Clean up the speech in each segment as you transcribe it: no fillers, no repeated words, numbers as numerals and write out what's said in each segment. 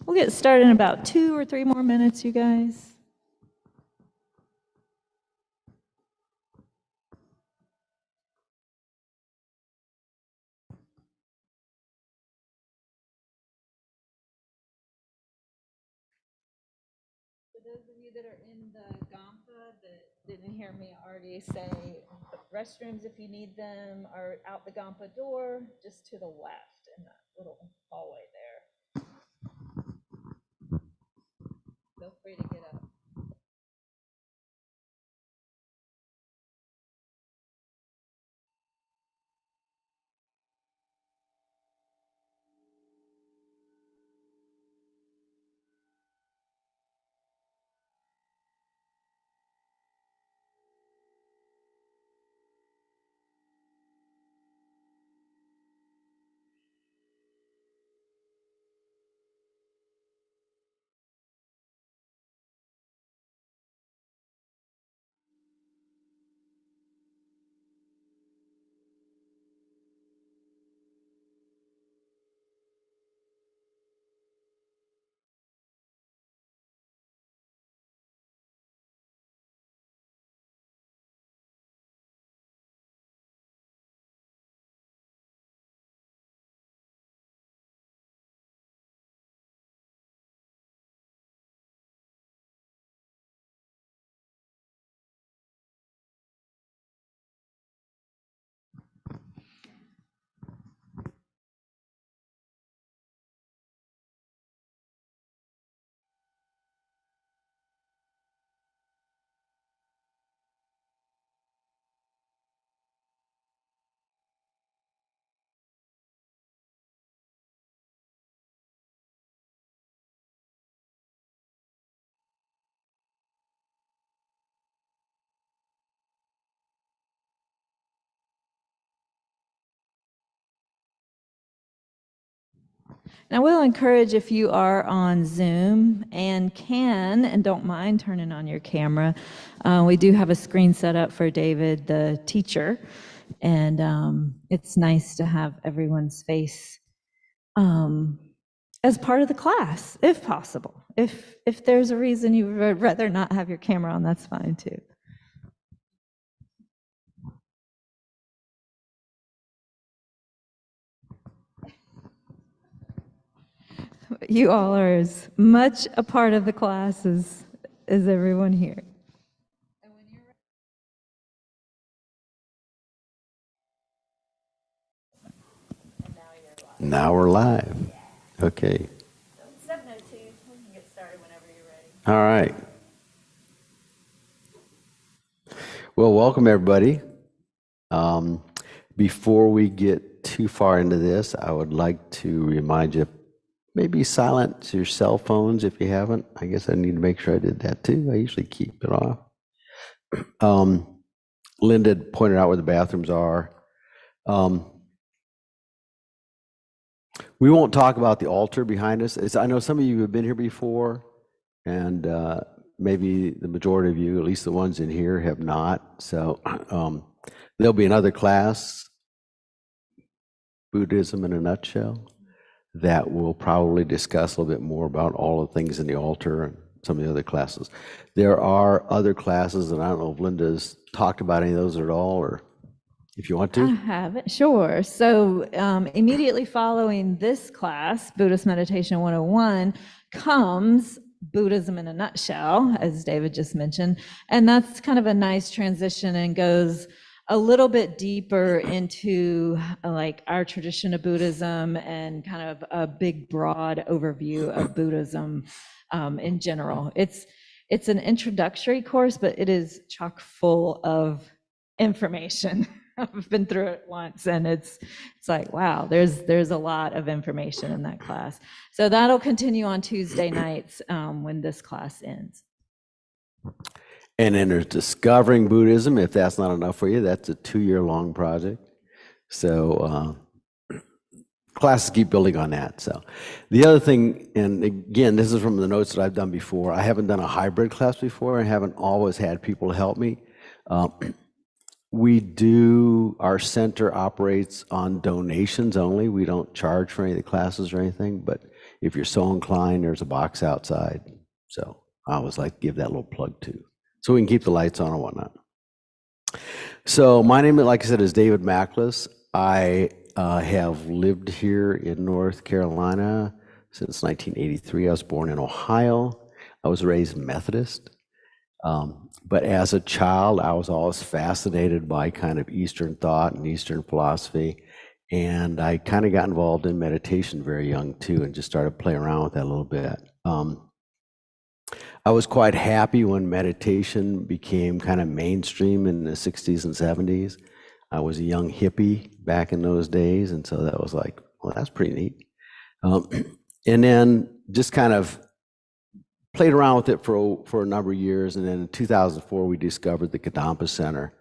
We'll get started in about 2 or 3 more minutes, you guys. For those of you that are in the Gampa that didn't hear me already say, restrooms, if you need them, are out the Gampa door, just to the left in that little hallway there. Feel free to get up. Now, we'll encourage if you are on Zoom and can and don't mind turning on your camera. We do have a screen set up for David, the teacher, and it's nice to have everyone's face as part of the class, if possible. If there's a reason you would rather not have your camera on, that's fine too. You all are as much a part of the class as everyone here. Now we're live. Okay. 7:02. We can get started whenever you're ready. All right. Well, welcome everybody. Before we get too far into this, I would like to remind you, maybe silence your cell phones if you haven't. I guess I need to make sure I did that too. I usually keep it off. Linda pointed out where the bathrooms are. We won't talk about the altar behind us. I know some of you have been here before, and maybe the majority of you, at least the ones in here, have not. So there'll be another class, Buddhism in a Nutshell, that will probably discuss a little bit more about all the things in the altar and some of the other classes. There are other classes, and I don't know if Linda's talked about any of those at all, or if you want to. I have it, sure. So immediately following this class, Buddhist Meditation 101, comes Buddhism in a Nutshell, as David just mentioned. And that's kind of a nice transition and goes a little bit deeper into like our tradition of Buddhism and kind of a big, broad overview of Buddhism in general. It's an introductory course, but it is chock full of information. I've been through it once, and it's like, wow, there's a lot of information in that class. So that'll continue on Tuesday nights when this class ends. And then there's Discovering Buddhism. If that's not enough for you, that's a 2-year-long project. So classes keep building on that. So the other thing, and again, this is from the notes that I've done before. I haven't done a hybrid class before. I haven't always had people help me. Our center operates on donations only. We don't charge for any of the classes or anything, but if you're so inclined, there's a box outside. So I always like to give that little plug too, so we can keep the lights on and whatnot. So my name, like I said, is David Macklis. I have lived here in North Carolina since 1983. I was born in Ohio. I was raised Methodist. But as a child, I was always fascinated by kind of Eastern thought and Eastern philosophy. And I kind of got involved in meditation very young too, and just started playing around with that a little bit. I was quite happy when meditation became kind of mainstream in the 60s and 70s. I was a young hippie back in those days, and so that was like, well, that's pretty neat. And then just kind of played around with it for a number of years, and then in 2004 we discovered the Kadampa Center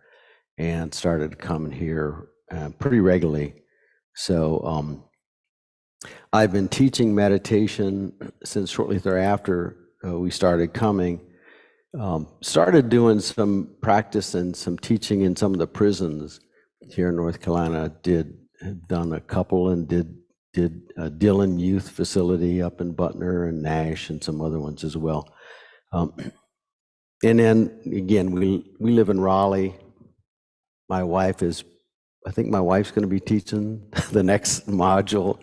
and started coming here pretty regularly. So I've been teaching meditation since shortly thereafter we started coming. Started doing some practice and some teaching in some of the prisons here in North Carolina. Have done a couple, and did Dillon Youth Facility up in Butner and Nash and some other ones as well. And then again, we live in Raleigh. I think my wife's going to be teaching the next module.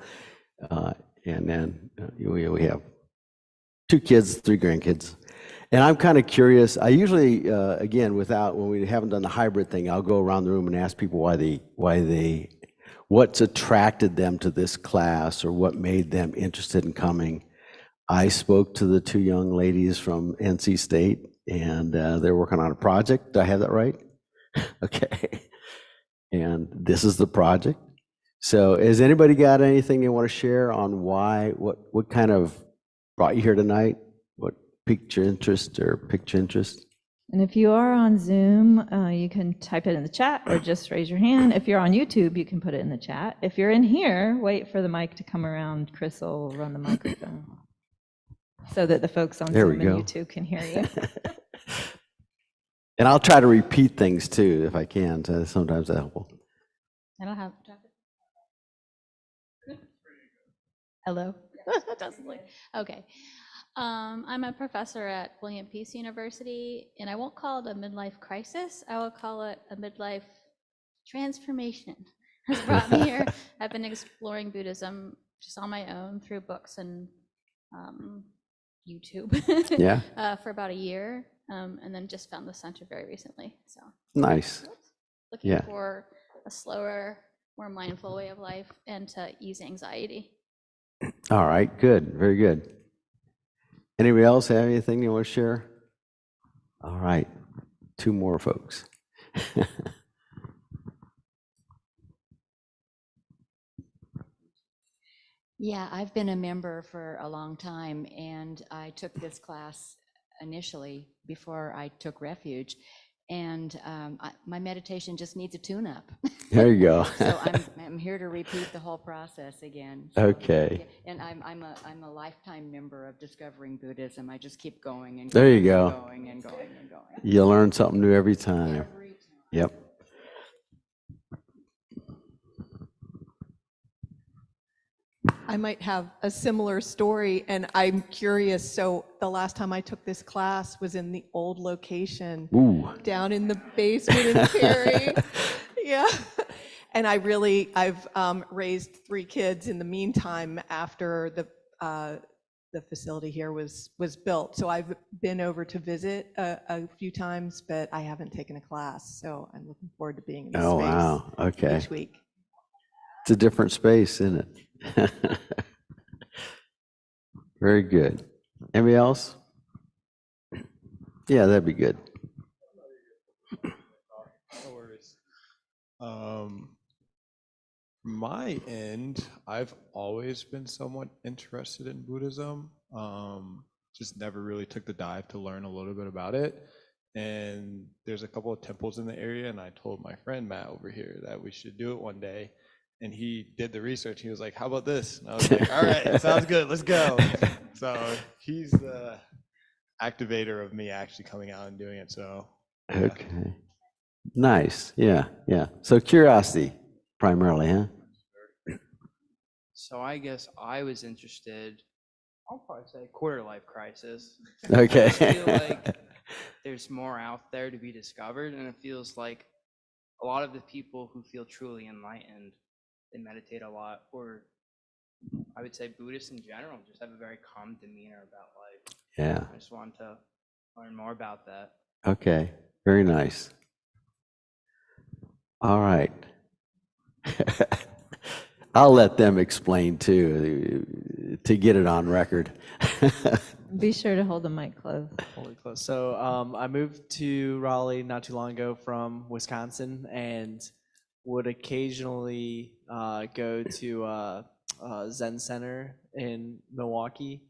And then we have 2 kids, 3 grandkids. And I'm kind of curious. I usually, again, when we haven't done the hybrid thing, I'll go around the room and ask people what's attracted them to this class, or what made them interested in coming. I spoke to the 2 young ladies from NC State, and they're working on a project. Do I have that right? Okay. And this is the project. So has anybody got anything they want to share on what kind of brought you here tonight? What piqued your interest or piqued your interest? And if you are on Zoom, you can type it in the chat or just raise your hand. If you're on YouTube, you can put it in the chat. If you're in here, wait for the mic to come around. Chris will run the microphone so that the folks on Zoom and YouTube can hear you. And I'll try to repeat things too if I can. So sometimes that's helpful. I don't have. Hello. Okay. I'm a professor at William Peace University, and I won't call it a midlife crisis. I will call it a midlife transformation. Has brought me here. I've been exploring Buddhism just on my own through books and YouTube. Yeah. For about a year, and then just found the center very recently. So nice. Looking for a slower, more mindful way of life and to ease anxiety. All right. Good. Very good. Anybody else have anything you want to share? All right. 2 more folks. Yeah, I've been a member for a long time, and I took this class initially before I took refuge, and my meditation just needs a tune-up. There you go. So I'm here to repeat the whole process again. So, okay. yeah, and I'm a lifetime member of Discovering Buddhism. I just keep going and there you go. And going and going and going. You learn something new every time. Every time. Yep. I might have a similar story, and I'm curious. So the last time I took this class was in the old location. Ooh. Down in the basement in Cary. Yeah. And I've raised 3 kids in the meantime after the facility here was built. So I've been over to visit a few times, but I haven't taken a class. So I'm looking forward to being in this space wow. Okay. each week. It's a different space, isn't it? Very good. Anybody else? Yeah, that'd be good. No worries. From my end, I've always been somewhat interested in Buddhism. Just never really took the dive to learn a little bit about it. And there's a couple of temples in the area, and I told my friend Matt over here that we should do it one day. And he did the research. He was like, "How about this?" And I was like, "All right, sounds good. Let's go." So he's the activator of me actually coming out and doing it. So yeah. Okay. Nice. Yeah. Yeah. So curiosity primarily, huh? So I guess I was interested I'll probably say quarter life crisis. Okay. I just feel like there's more out there to be discovered, and it feels like a lot of the people who feel truly enlightened, they meditate a lot, or I would say Buddhists in general just have a very calm demeanor about life. Yeah. I just want to learn more about that. Okay. Very nice. All right. I'll let them explain too, to get it on record. Be sure to hold the mic close. Holy close. So I moved to Raleigh not too long ago from Wisconsin, and would occasionally go to a Zen Center in Milwaukee.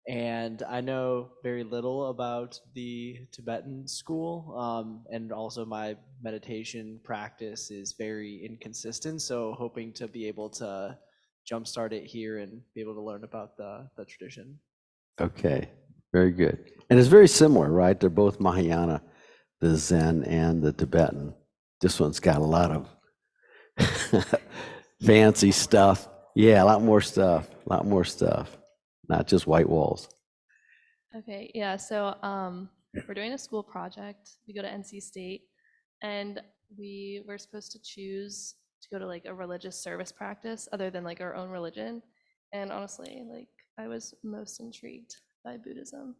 And I know very little about the Tibetan school, and also my meditation practice is very inconsistent. So hoping to be able to jumpstart it here and be able to learn about the tradition. Okay, very good. And it's very similar, right? They're both Mahayana, the Zen and the Tibetan. This one's got a lot of fancy stuff. Yeah, a lot more stuff, not just white walls. Okay, yeah, so we're doing a school project. We go to NC State, and we were supposed to choose to go to like a religious service practice other than like our own religion. And honestly, like I was most intrigued by Buddhism.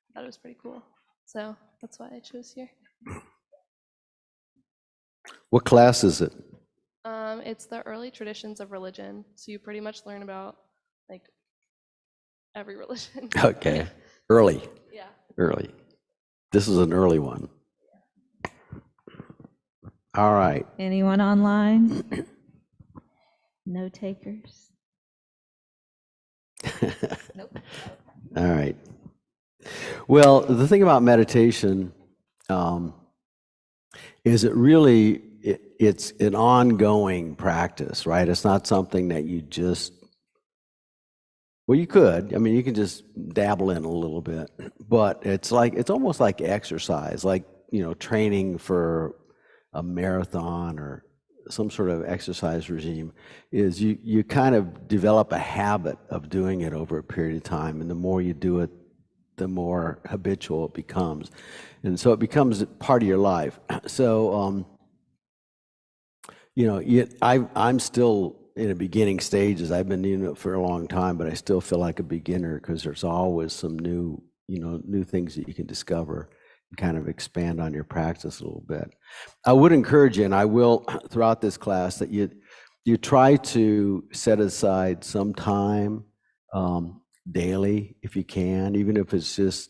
I thought it was pretty cool. So that's why I chose here. What class is it? It's the early traditions of religion. So you pretty much learn about like every religion. Okay, early. Yeah. Early. This is an early one. All right. Anyone online? No takers? Nope. All right. Well, the thing about meditation is it's an ongoing practice, right? It's not something that you just, well, you could. I mean, you can just dabble in a little bit, but it's almost like exercise, like, training for a marathon or some sort of exercise regime. Is you kind of develop a habit of doing it over a period of time, and the more you do it, the more habitual it becomes, and so it becomes part of your life. So I'm still in the beginning stages. I've been doing it for a long time, but I still feel like a beginner because there's always some new things that you can discover and kind of expand on your practice a little bit. I would encourage you, and I will throughout this class, that you try to set aside some time daily if you can, even if it's just,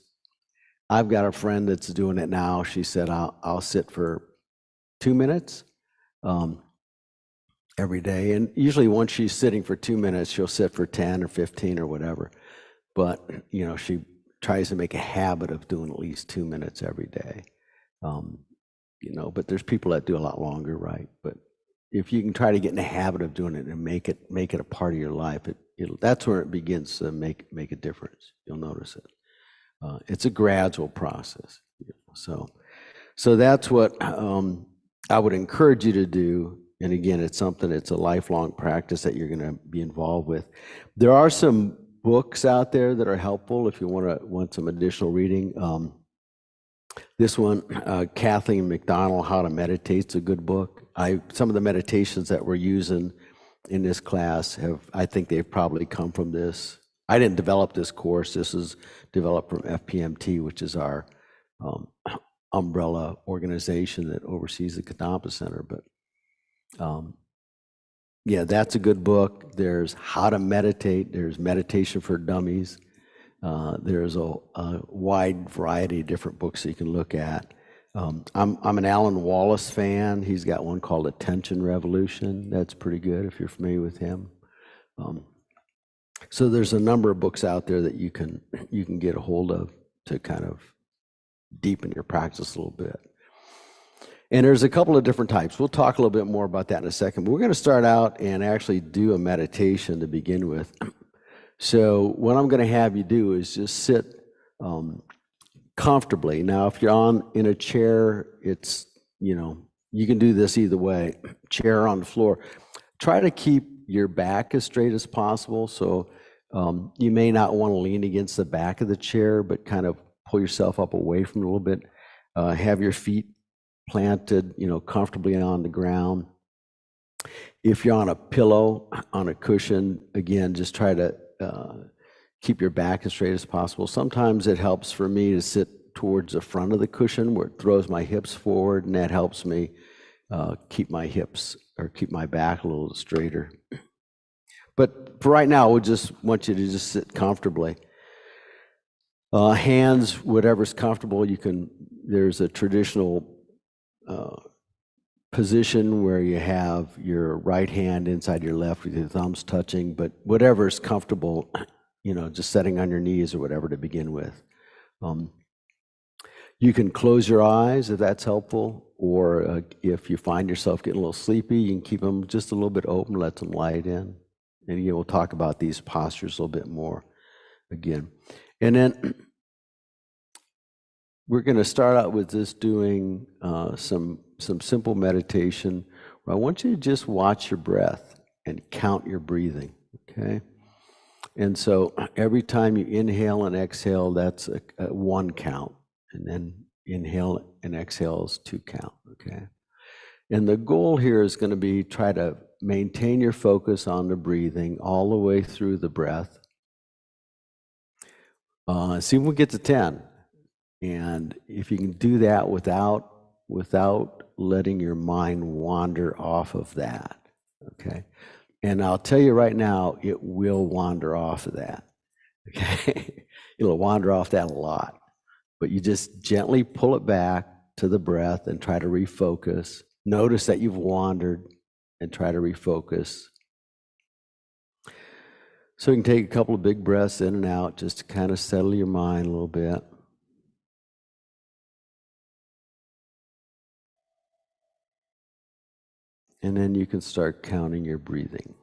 I've got a friend that's doing it now. She said, I'll sit for 2 minutes every day. And usually once she's sitting for 2 minutes, she'll sit for 10 or 15 or whatever. But, she tries to make a habit of doing at least 2 minutes every day. But there's people that do a lot longer, right? But if you can try to get in the habit of doing it and make it a part of your life, that's where it begins to make a difference. You'll notice it. It's a gradual process. So that's what I would encourage you to do. And again, it's a lifelong practice that you're going to be involved with. There are some books out there that are helpful if you want some additional reading. This one, Kathleen McDonald, How to Meditate, is a good book. Some of the meditations that we're using in this class I think they've probably come from this. I didn't develop this course. This is developed from FPMT, which is our umbrella organization that oversees the Kadampa Center. But yeah, that's a good book. There's How to Meditate. There's Meditation for Dummies. There's a wide variety of different books that you can look at. I'm an Alan Wallace fan. He's got one called Attention Revolution. That's pretty good if you're familiar with him. So there's a number of books out there that you can get a hold of to kind of deepen your practice a little bit. And there's a couple of different types. We'll talk a little bit more about that in a second. But we're going to start out and actually do a meditation to begin with. So what I'm going to have you do is just sit comfortably. Now, if you're in a chair, it's, you can do this either way, chair on the floor. Try to keep your back as straight as possible. So You may not want to lean against the back of the chair, but kind of pull yourself up away from it a little bit. Have your feet planted, comfortably on the ground. If you're on a pillow, on a cushion, again, just try to keep your back as straight as possible. Sometimes it helps for me to sit towards the front of the cushion where it throws my hips forward, and that helps me keep my hips or keep my back a little straighter. But for right now, we just want you to just sit comfortably. Hands, whatever's comfortable, there's a traditional position where you have your right hand inside your left with your thumbs touching, but whatever's comfortable, just setting on your knees or whatever to begin with. You can close your eyes if that's helpful, or if you find yourself getting a little sleepy, you can keep them just a little bit open, let some light in. And we'll talk about these postures a little bit more again. And then we're going to start out with just doing some simple meditation where I want you to just watch your breath and count your breathing, okay? And so every time you inhale and exhale, that's a 1 count. And then inhale and exhale is 2 count, okay? And the goal here is going to be try to maintain your focus on the breathing all the way through the breath. See if we get to 10. And if you can do that without letting your mind wander off of that, okay? And I'll tell you right now, it will wander off of that, okay? It'll wander off that a lot. But you just gently pull it back to the breath and try to refocus. Notice that you've wandered and try to refocus. So you can take a couple of big breaths in and out just to kind of settle your mind a little bit. And then you can start counting your breathing.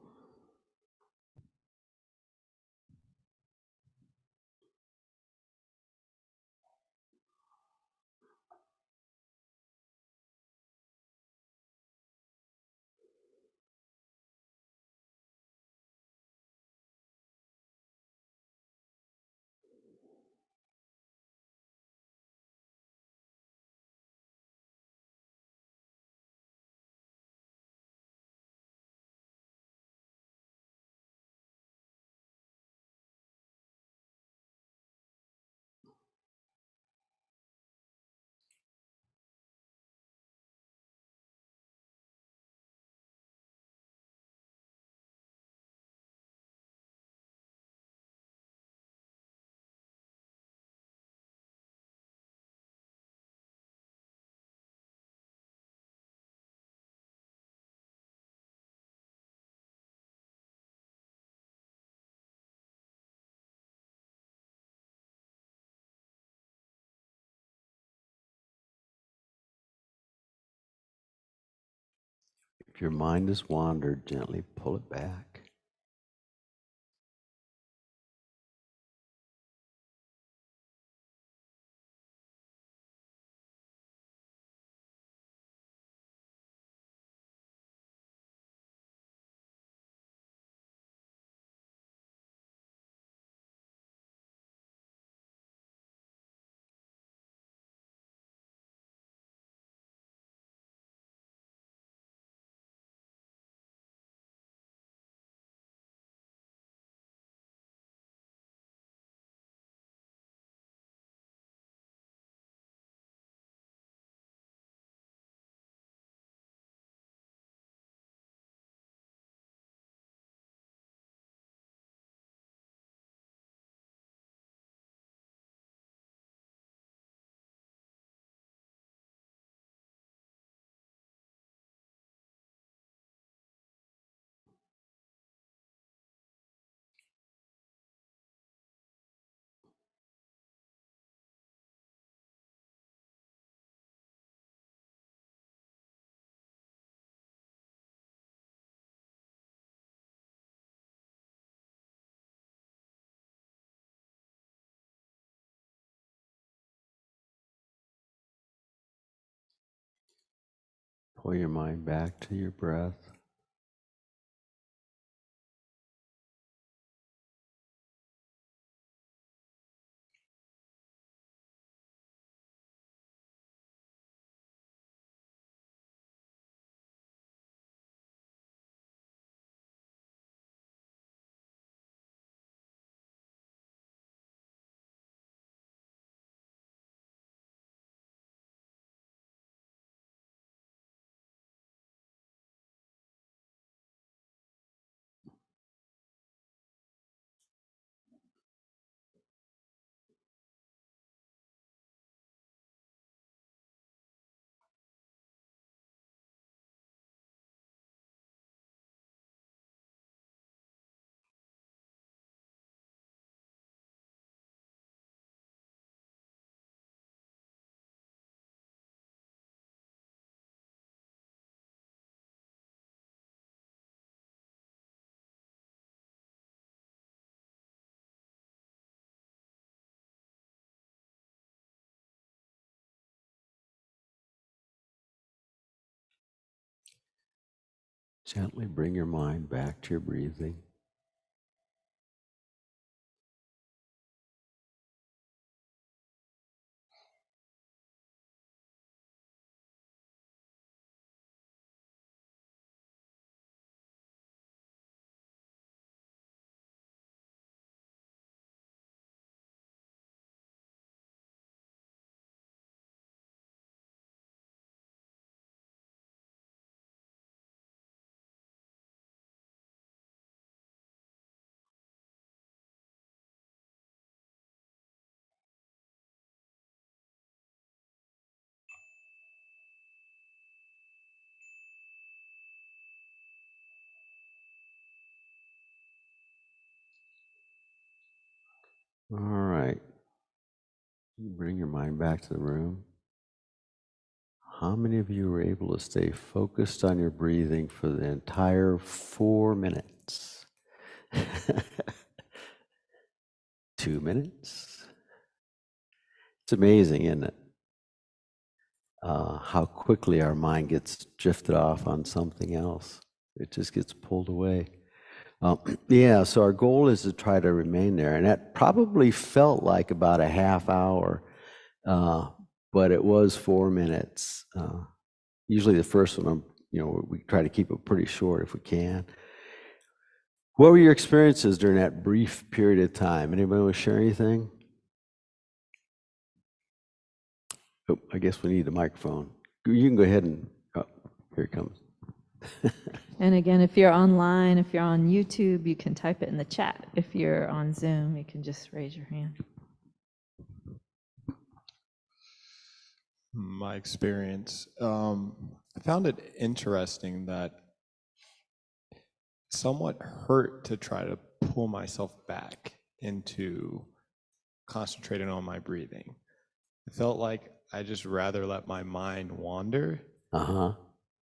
If your mind has wandered, gently pull it back. Pull your mind back to your breath. Gently bring your mind back to your breathing. All right. Bring your mind back to the room. How many of you were able to stay focused on your breathing for the entire 4 minutes? 2 minutes? It's amazing, isn't it? How quickly our mind gets drifted off on something else. It just gets pulled away. Yeah, so our goal is to try to remain there. And that probably felt like about a half hour, but it was 4 minutes. Usually the first one, we try to keep it pretty short if we can. What were your experiences during that brief period of time? Anybody want to share anything? Oh, I guess we need a microphone. You can go ahead and, oh, here it comes. And again, if you're online, if you're on YouTube, you can type it in the chat. If you're on Zoom, you can just raise your hand. My experience, I found it interesting that somewhat hurt to try to pull myself back into concentrating on my breathing. It felt like I just rather let my mind wander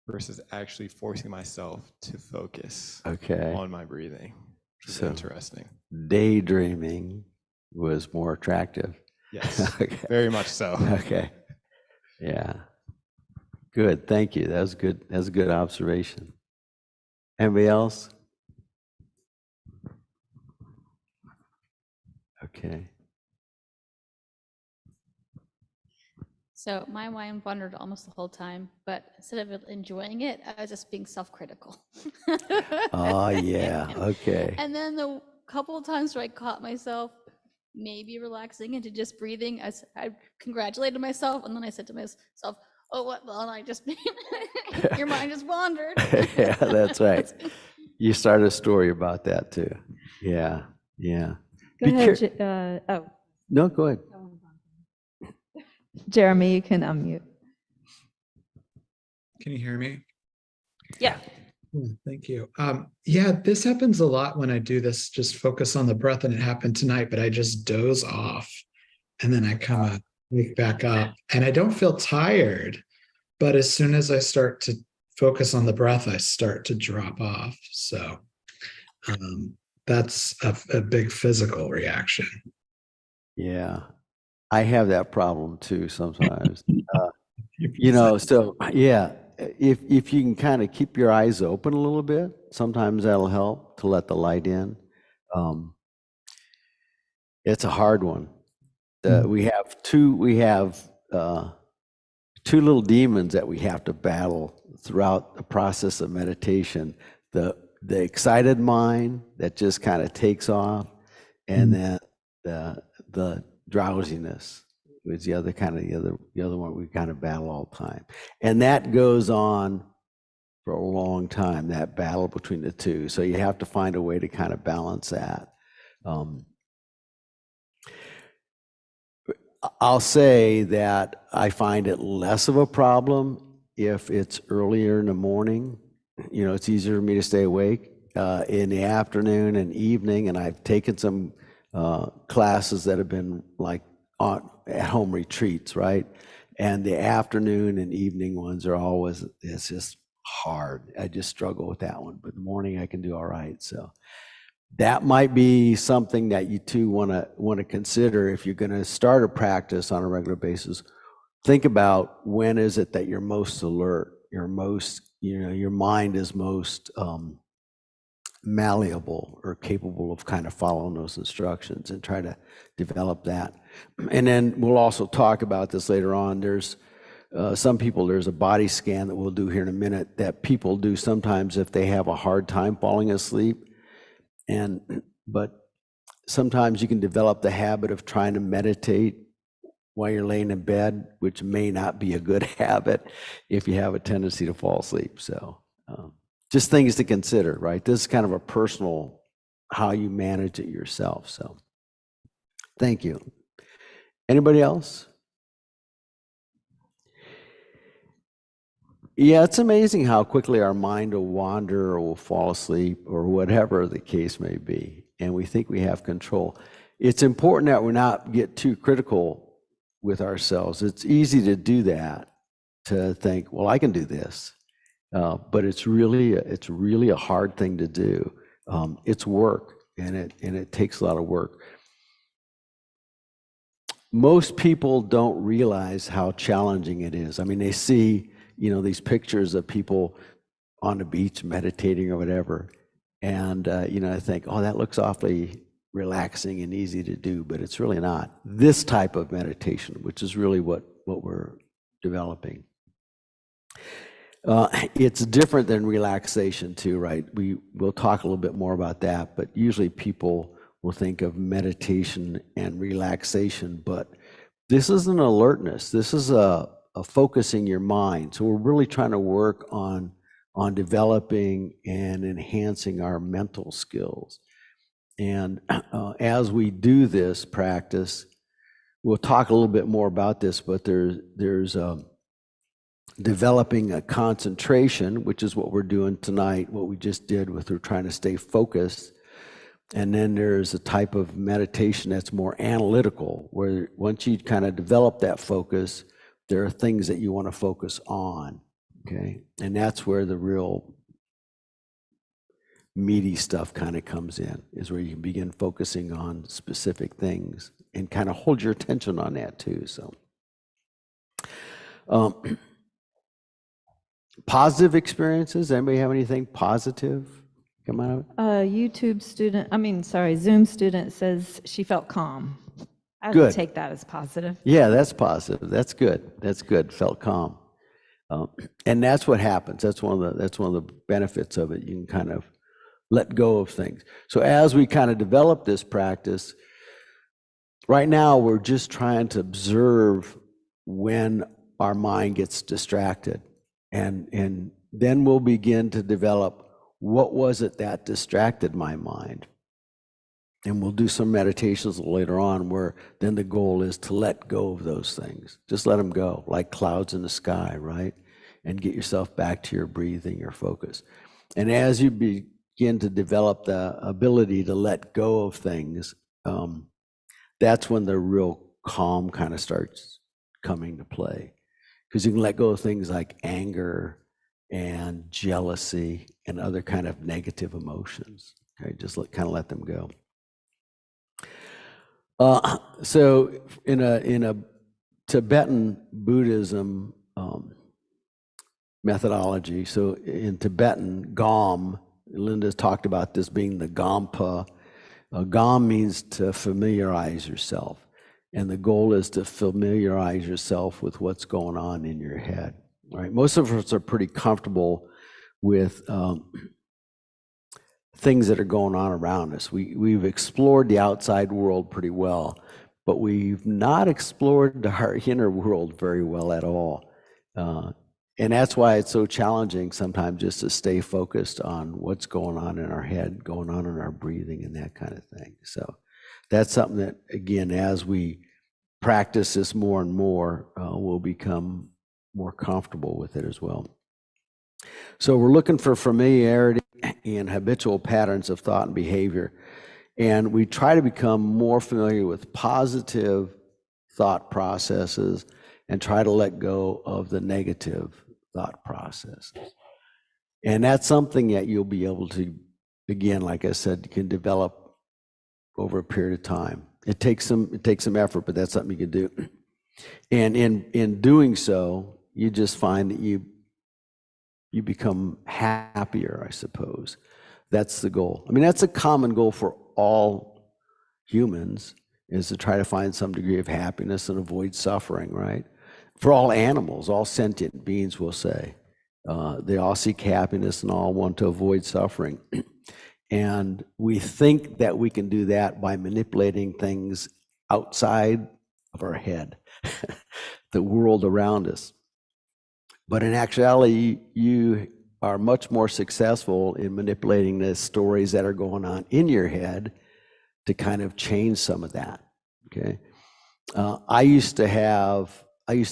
versus actually forcing myself to focus on my breathing. Which is interesting. Daydreaming was more attractive. Yes, very much so. Okay. Yeah. Good. Thank you. That was good. That's a good observation. Anybody else? Okay. So my mind wandered almost the whole time, but instead of enjoying it, I was just being self-critical. Oh, yeah. Okay. And then the couple of times where I caught myself maybe relaxing into just breathing, I congratulated myself, and then I said to myself, oh, what? Well, I just, your mind just wandered. Yeah, that's right. You started a story about that too. Yeah, yeah. Go ahead. No, go ahead. Jeremy, you can unmute. Can you hear me? Yeah. Thank you. Yeah, this happens a lot when I do this, just focus on the breath, and it happened tonight, but I just doze off and then I come up, wake back up, and I don't feel tired, but as soon as I start to focus on the breath, I start to drop off. So that's a big physical reaction. Yeah, I have that problem too sometimes. So yeah, if you can kind of keep your eyes open a little bit, sometimes that'll help to let the light in. It's a hard one. We have two little demons that we have to battle throughout the process of meditation. The excited mind that just kind of takes off, and then the drowsiness is the other one we kind of battle all the time. And that goes on for a long time, that battle between the two. So you have to find a way to kind of balance that. I'll say that I find it less of a problem if it's earlier in the morning. It's easier for me to stay awake in the afternoon and evening, and I've taken some classes that have been like at-home retreats, right? And the afternoon and evening ones are always, it's just hard. I just struggle with that one, but the morning I can do all right. So that might be something that you too want to consider if you're going to start a practice on a regular basis. Think about when is it that you're most alert you're most, your mind is most malleable or capable of kind of following those instructions, and try to develop that. And then we'll also talk about this later on. There's some people, there's a body scan that we'll do here in a minute that people do sometimes if they have a hard time falling asleep. But sometimes you can develop the habit of trying to meditate while you're laying in bed, which may not be a good habit if you have a tendency to fall asleep. So just things to consider, right? This is kind of a personal, how you manage it yourself. So thank you. Anybody else? Yeah, it's amazing how quickly our mind will wander or will fall asleep or whatever the case may be. And we think we have control. It's important that we not get too critical with ourselves. It's easy to do that, to think, well, I can do this. But it's really a hard thing to do. It's work, and it takes a lot of work. Most people don't realize how challenging it is. I mean, they see, these pictures of people on the beach meditating or whatever, and I think, oh, that looks awfully relaxing and easy to do, but it's really not. This type of meditation, which is really what we're developing. It's different than relaxation too, right? We'll talk a little bit more about that, but usually people will think of meditation and relaxation, but this is an alertness. This is a focusing your mind. So we're really trying to work on developing and enhancing our mental skills. And as we do this practice, we'll talk a little bit more about this, but there's developing a concentration, which is what we're doing tonight, what we just did with we're trying to stay focused. And then there's a type of meditation that's more analytical, where once you kind of develop that focus, there are things that you want to focus on, okay? And that's where the real meaty stuff kind of comes in, is where you can begin focusing on specific things and kind of hold your attention on that too, so. Positive experiences, anybody have anything positive come out of it? Zoom student says she felt calm. I would Good. take that as positive. Yeah, that's positive. That's good. That's good. Felt calm, and that's what happens. That's one of the benefits of it. You can kind of let go of things. So as we kind of develop this practice, right now we're just trying to observe when our mind gets distracted, and then we'll begin to develop what was it that distracted my mind. And we'll do some meditations later on where then the goal is to let go of those things. Just let them go, like clouds in the sky, right? And get yourself back to your breathing, your focus. And as you begin to develop the ability to let go of things, that's when the real calm kind of starts coming to play. Because you can let go of things like anger and jealousy and other kind of negative emotions. Okay, just kind of let them go. So in a Tibetan Buddhism methodology, so in Tibetan, Gom, Linda's talked about this being the Gampa. Gom means to familiarize yourself. And the goal is to familiarize yourself with what's going on in your head, right? Most of us are pretty comfortable with things that are going on around us. We've explored the outside world pretty well, but we've not explored our inner world very well at all. And that's why it's so challenging sometimes just to stay focused on what's going on in our head, going on in our breathing and that kind of thing. So that's something that, again, as we practice this more and more, we'll become more comfortable with it as well. So we're looking for familiarity and habitual patterns of thought and behavior. And we try to become more familiar with positive thought processes and try to let go of the negative thought processes. And that's something that you'll be able to, again, like I said, you can develop over a period of time. It takes some effort, but that's something you can do. And in doing so, you just find that you you become happier, I suppose. That's the goal. I mean, that's a common goal for all humans, is to try to find some degree of happiness and avoid suffering, right? For all animals, all sentient beings will say. They all seek happiness and all want to avoid suffering. And we think that we can do that by manipulating things outside of our head, the world around us. But in actuality, you are much more successful in manipulating the stories that are going on in your head to kind of change some of that, okay? I used to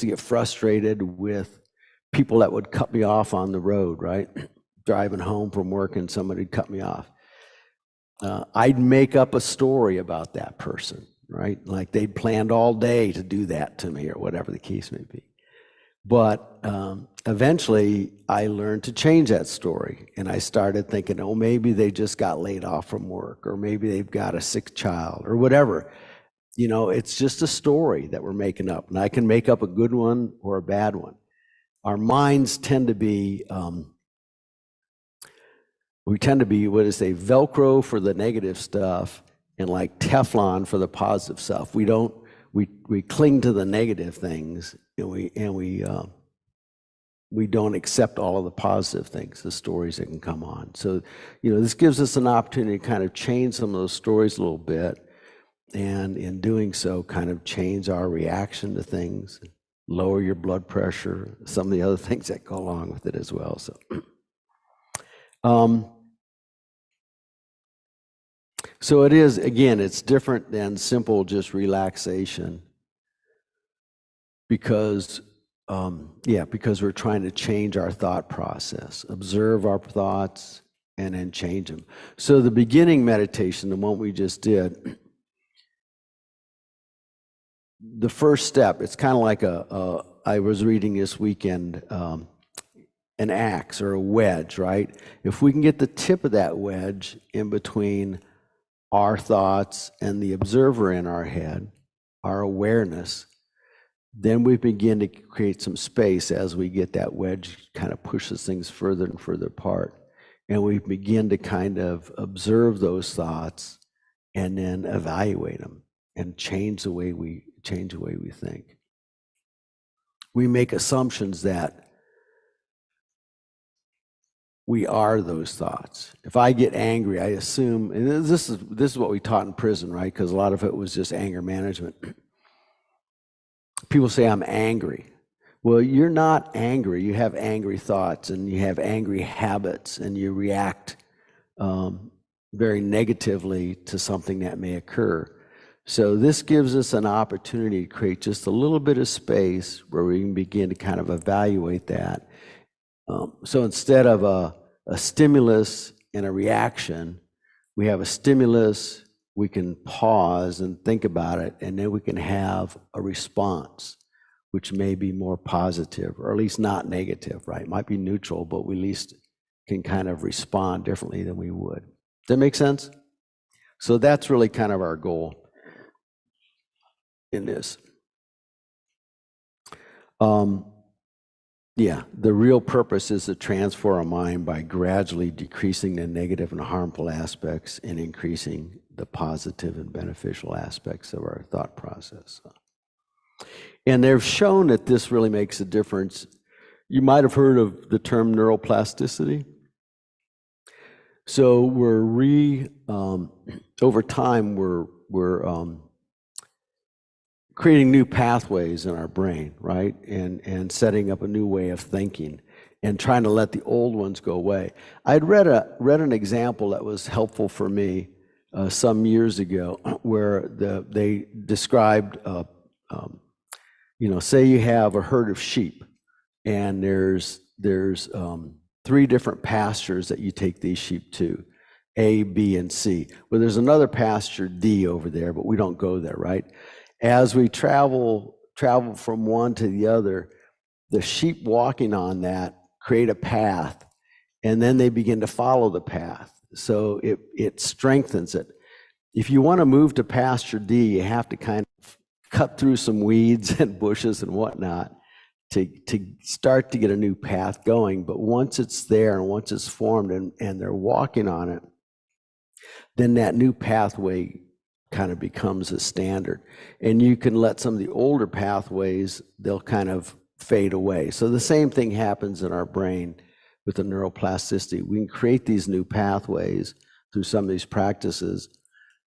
get frustrated with people that would cut me off on the road, right? Driving home from work and somebody would cut me off. I'd make up a story about that person, right? Like they'd planned all day to do that to me or whatever the case may be. But eventually I learned to change that story, and I started thinking, oh, maybe they just got laid off from work, or maybe they've got a sick child or whatever. You know, it's just a story that we're making up, and I can make up a good one or a bad one. Our minds tend to be, what do they say, Velcro for the negative stuff and like Teflon for the positive stuff. We cling to the negative things, and we don't accept all of the positive things, the stories that can come on. So, this gives us an opportunity to kind of change some of those stories a little bit, and in doing so, kind of change our reaction to things, lower your blood pressure, some of the other things that go along with it as well. So, so it is, again, it's different than simple just relaxation, because we're trying to change our thought process, observe our thoughts, and then change them. So the beginning meditation, the one we just did, the first step, it's kind of like I was reading this weekend, an axe or a wedge, right? If we can get the tip of that wedge in between our thoughts and the observer in our head, our awareness, then we begin to create some space as we get that wedge kind of pushes things further and further apart. And we begin to kind of observe those thoughts and then evaluate them and change the way we think. We make assumptions that we are those thoughts. If I get angry, I assume, and this is what we taught in prison, right? Because a lot of it was just anger management. People say, I'm angry. Well, you're not angry. You have angry thoughts, and you have angry habits, and you react very negatively to something that may occur. So this gives us an opportunity to create just a little bit of space where we can begin to kind of evaluate that. So instead of a stimulus and a reaction, we have a stimulus, we can pause and think about it, and then we can have a response, which may be more positive, or at least not negative, right? It might be neutral, but we at least can kind of respond differently than we would. Does that make sense? So that's really kind of our goal in this. The real purpose is to transform our mind by gradually decreasing the negative and harmful aspects and increasing the positive and beneficial aspects of our thought process. And they've shown that this really makes a difference. You might have heard of the term neuroplasticity. So over time, we're creating new pathways in our brain, right? And setting up a new way of thinking and trying to let the old ones go away. I'd read an example that was helpful for me some years ago, where they described, say you have a herd of sheep, and there's 3 different pastures that you take these sheep to, A, B, and C. Well, there's another pasture, D, over there, but we don't go there, right? As we travel from one to the other, the sheep walking on that create a path, and then they begin to follow the path. So it strengthens it. If you want to move to pasture D, you have to kind of cut through some weeds and bushes and whatnot to start to get a new path going. But once it's there and once it's formed and they're walking on it, then that new pathway kind of becomes a standard. And you can let some of the older pathways, they'll kind of fade away. So the same thing happens in our brain with the neuroplasticity. We can create these new pathways through some of these practices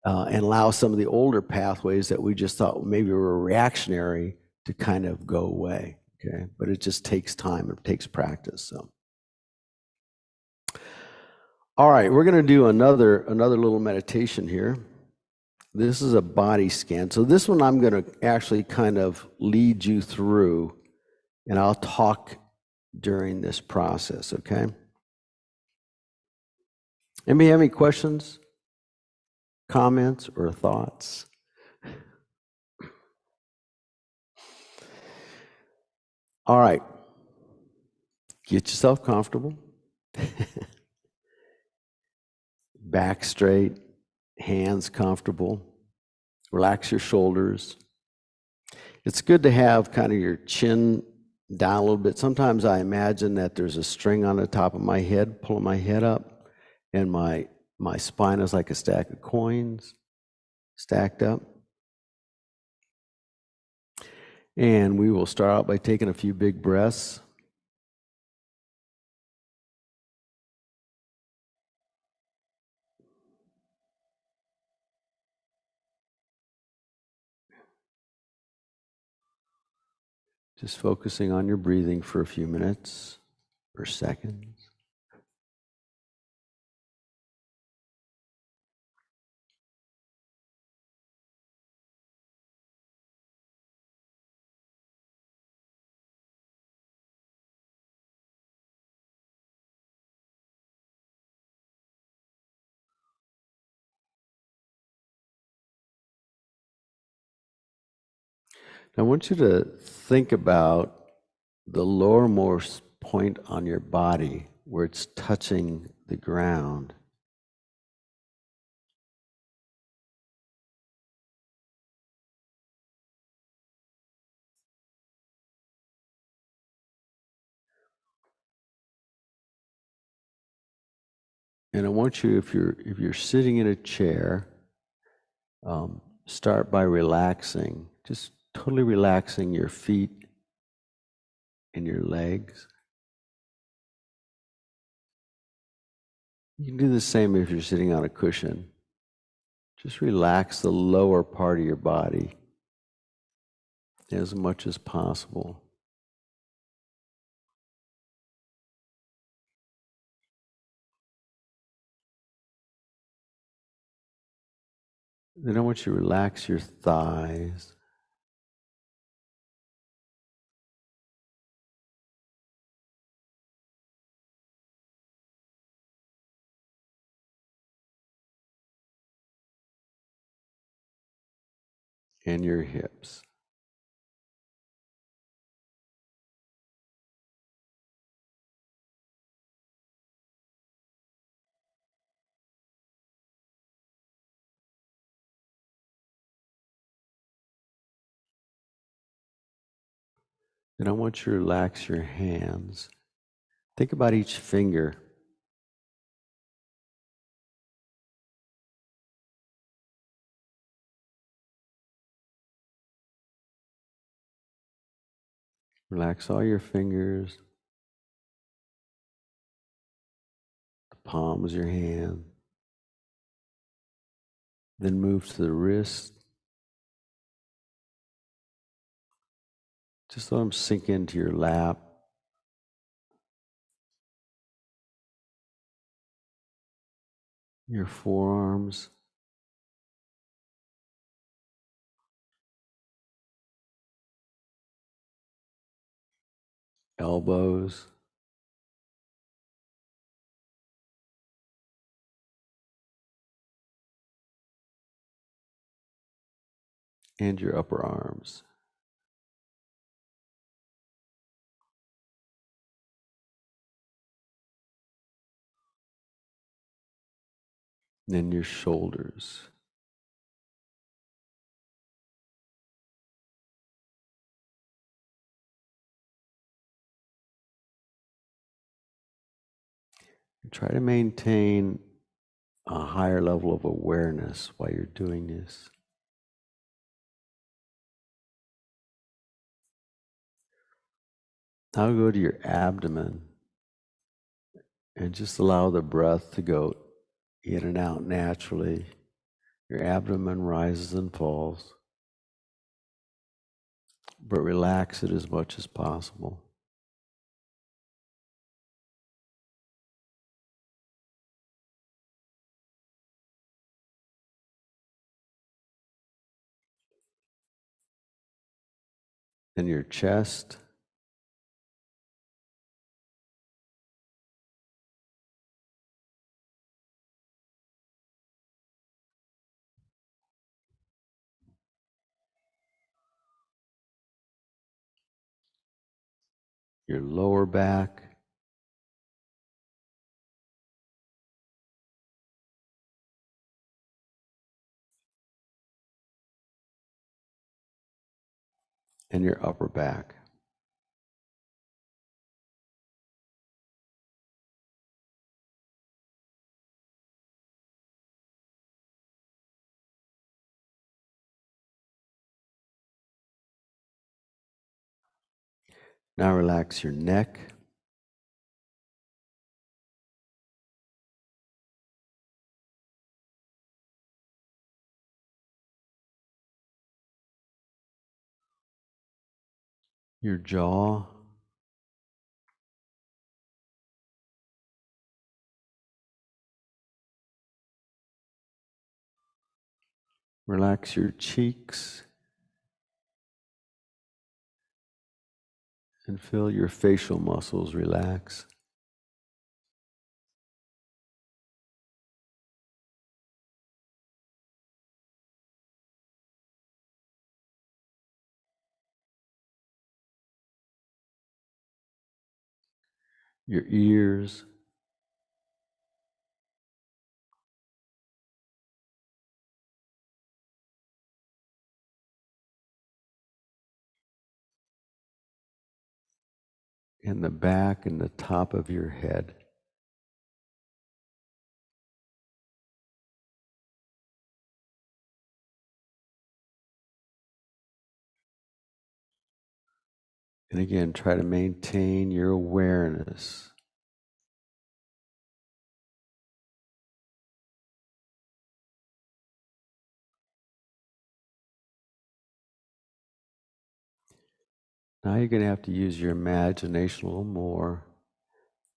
and allow some of the older pathways that we just thought maybe were reactionary to kind of go away. Okay, but it just takes time. It takes practice. So, all right, we're going to do another little meditation here. This is a body scan. So this one I'm going to actually kind of lead you through, and I'll talk during this process. Okay. Anybody have any questions, comments, or thoughts? All right. Get yourself comfortable. Back straight, hands comfortable. Relax your shoulders. It's good to have kind of your chin down a little bit. Sometimes I imagine that there's a string on the top of my head, pulling my head up, and my spine is like a stack of coins stacked up. And we will start out by taking a few big breaths. Just focusing on your breathing for a few minutes or seconds. I want you to think about the lowermost point on your body where it's touching the ground. And I want you, if you're sitting in a chair, start by relaxing, just totally relaxing your feet and your legs. You can do the same if you're sitting on a cushion. Just relax the lower part of your body as much as possible. Then I want you to relax your thighs. And your hips. Then I want you to relax your hands. Think about each finger. Relax all your fingers, the palms of your hand. Then move to the wrist. Just let them sink into your lap. Your forearms. Elbows. And your upper arms. Then your shoulders. Try to maintain a higher level of awareness while you're doing this. Now go to your abdomen and just allow the breath to go in and out naturally. Your abdomen rises and falls, but relax it as much as possible. And your chest. Your lower back. And your upper back. Now relax your neck. Your jaw. Relax your cheeks. And feel your facial muscles relax. Your ears. And the back and the top of your head. And again, try to maintain your awareness. Now you're going to have to use your imagination a little more.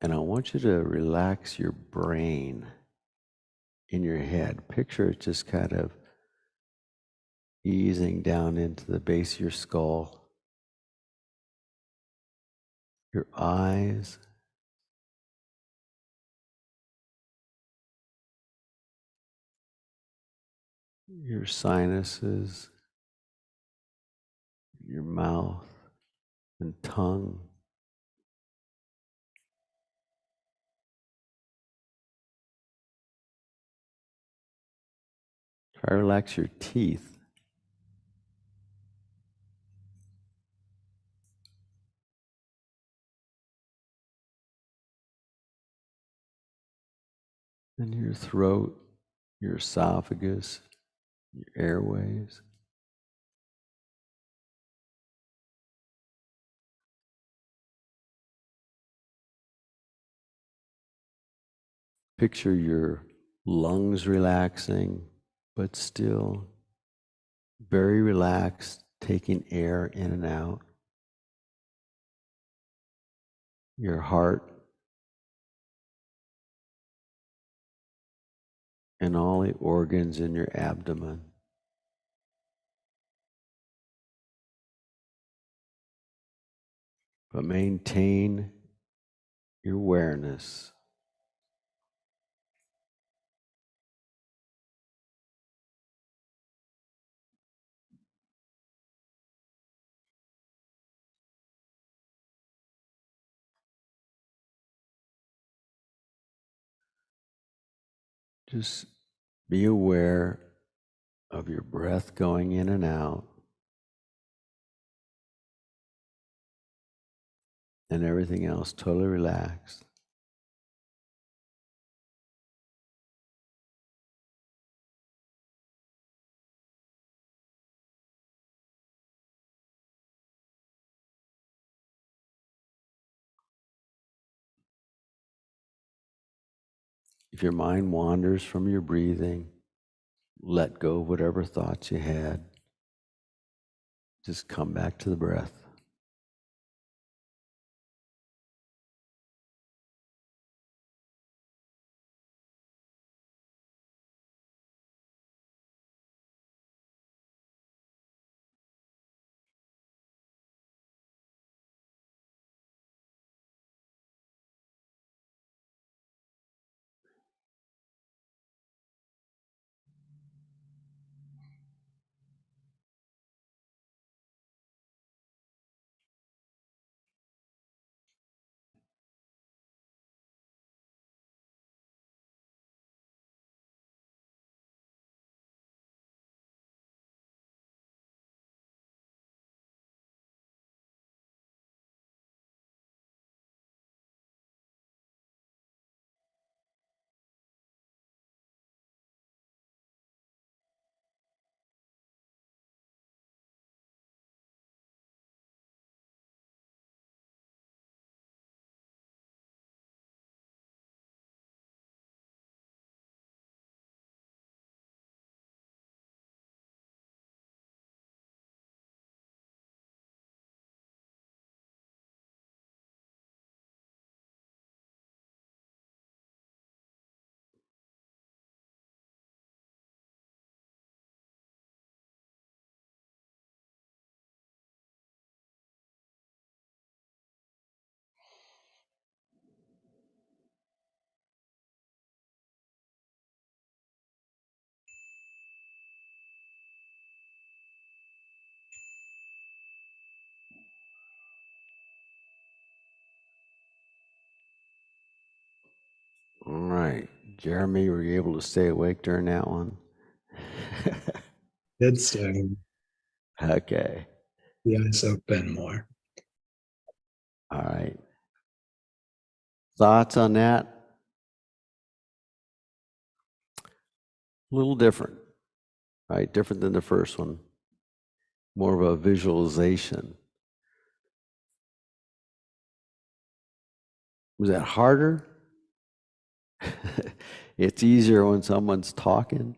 And I want you to relax your brain in your head. Picture it just kind of easing down into the base of your skull. Your eyes. Your sinuses. Your mouth and tongue. Try to relax your teeth. And your throat, your esophagus, your airways. Picture your lungs relaxing, but still very relaxed, taking air in and out. Your heart and all the organs in your abdomen. But maintain your awareness. Just be aware of your breath going in and out, and everything else totally relaxed. If your mind wanders from your breathing, let go of whatever thoughts you had. Just come back to the breath. All right. Jeremy, were you able to stay awake during that one? Did stay. Okay. The eyes open more. All right. Thoughts on that? A little different, right? Different than the first one. More of a visualization. Was that harder? It's easier when someone's talking,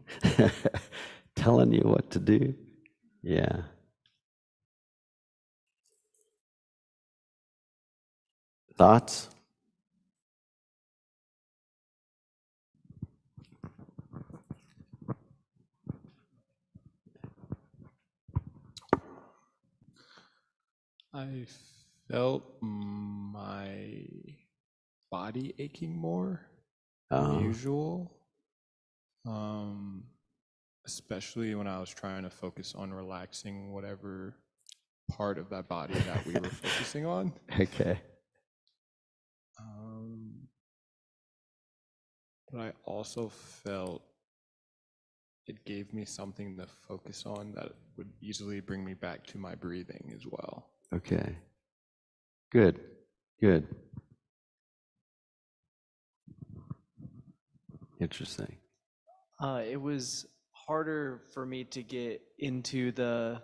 telling you what to do. Yeah. Thoughts? I felt my body aching more than usual, especially when I was trying to focus on relaxing whatever part of that body that we were focusing on. Okay. But I also felt it gave me something to focus on that would easily bring me back to my breathing as well. Okay. Good. Good. Interesting. It was harder for me to get into the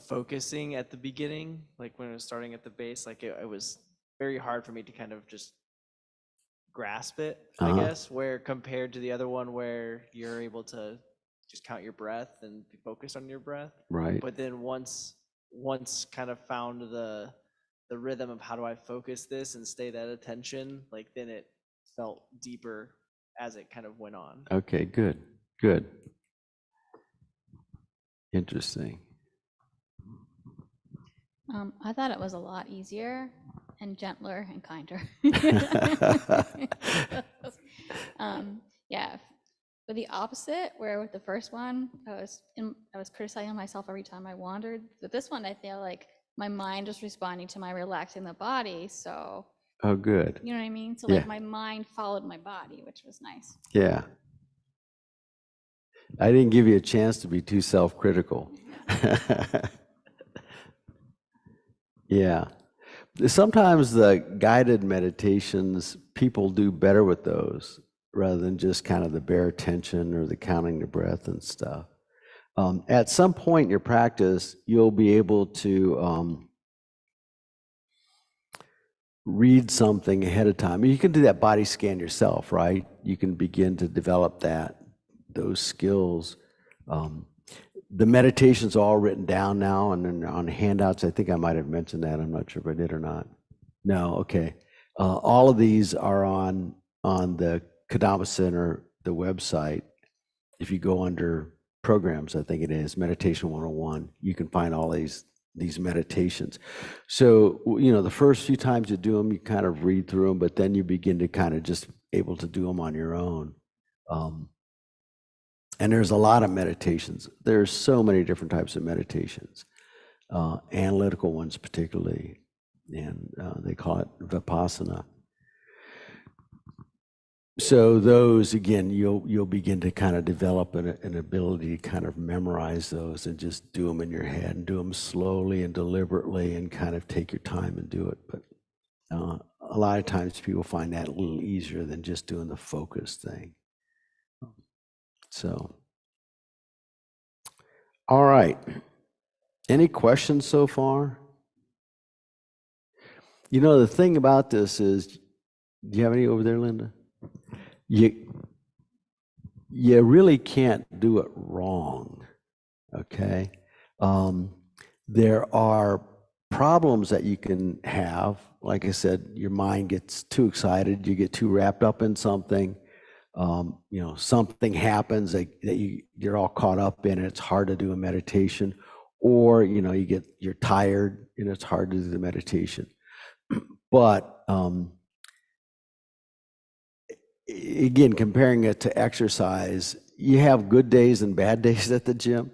focusing at the beginning, like when it was starting at the base. Like it was very hard for me to kind of just grasp it, I guess, where compared to the other one where you're able to just count your breath and be focused on your breath. Right. But then once kind of found the rhythm of how do I focus this and stay that attention, like then it felt deeper as it kind of went on. Okay, good. Good. Interesting. I thought it was a lot easier and gentler and kinder. Yeah, but the opposite, where with the first one, I was criticizing myself every time I wandered. But this one, I feel like my mind was responding to my relaxing the body. So, Oh, good. you know what I mean? So Yeah. like my mind followed my body, which was nice. Yeah. I didn't give you a chance to be too self-critical. Yeah. Sometimes the guided meditations, people do better with those rather than just kind of the bare attention or the counting the breath and stuff. At some point in your practice, you'll be able to read something ahead of time. You can do that body scan yourself, right? You can begin to develop those skills. The meditation's all written down now, and then on handouts. I think I might have mentioned that. I'm not sure if I did or not. No, okay. All of these are on the Kadama Center, the website. If you go under programs, I think it is Meditation 101, you can find all these meditations. So, the first few times you do them, you kind of read through them, but then you begin to kind of just able to do them on your own. And there's a lot of meditations. There's so many different types of meditations, analytical ones particularly, and they call it Vipassana. So those, again, you'll begin to kind of develop an ability to kind of memorize those and just do them in your head and do them slowly and deliberately and kind of take your time and do it. But a lot of times people find that a little easier than just doing the focus thing. So, all right. Any questions so far? The thing about this is, do you have any over there, Linda? You really can't do it wrong, okay? There are problems that you can have. Like I said, your mind gets too excited, you get too wrapped up in something. Something happens that you're all caught up in, and it's hard to do a meditation. Or, you're tired, and it's hard to do the meditation. But again, comparing it to exercise, you have good days and bad days at the gym.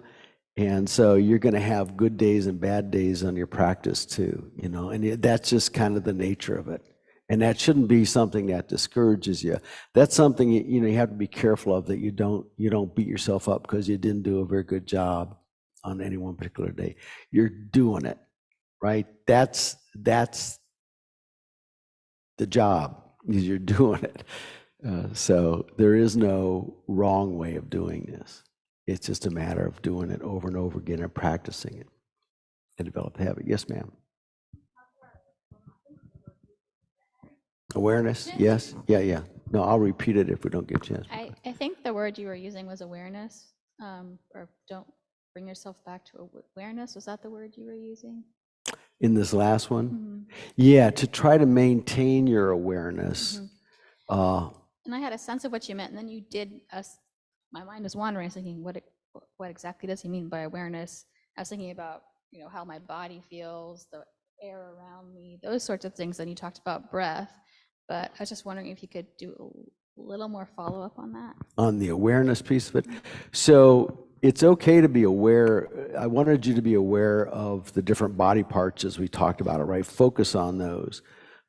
And so you're going to have good days and bad days on your practice too, and that's just kind of the nature of it. And that shouldn't be something that discourages you. That's something, you have to be careful of, that you don't beat yourself up because you didn't do a very good job on any one particular day. You're doing it, right? That's the job, is you're doing it. So there is no wrong way of doing this. It's just a matter of doing it over and over again and practicing it and develop the habit. Yes, ma'am. Awareness, yes, yeah. No, I'll repeat it if we don't get a chance. I think the word you were using was awareness, or don't bring yourself back to awareness. Was that the word you were using? In this last one? Yeah, to try to maintain your awareness. And I had a sense of what you meant, and then you did my mind was wandering. I was thinking, what exactly does he mean by awareness? I was thinking about, how my body feels, the air around me, those sorts of things. Then you talked about breath, but I was just wondering if you could do a little more follow-up on that. On the awareness piece of it. So it's okay to be aware. I wanted you to be aware of the different body parts as we talked about it, right? Focus on those.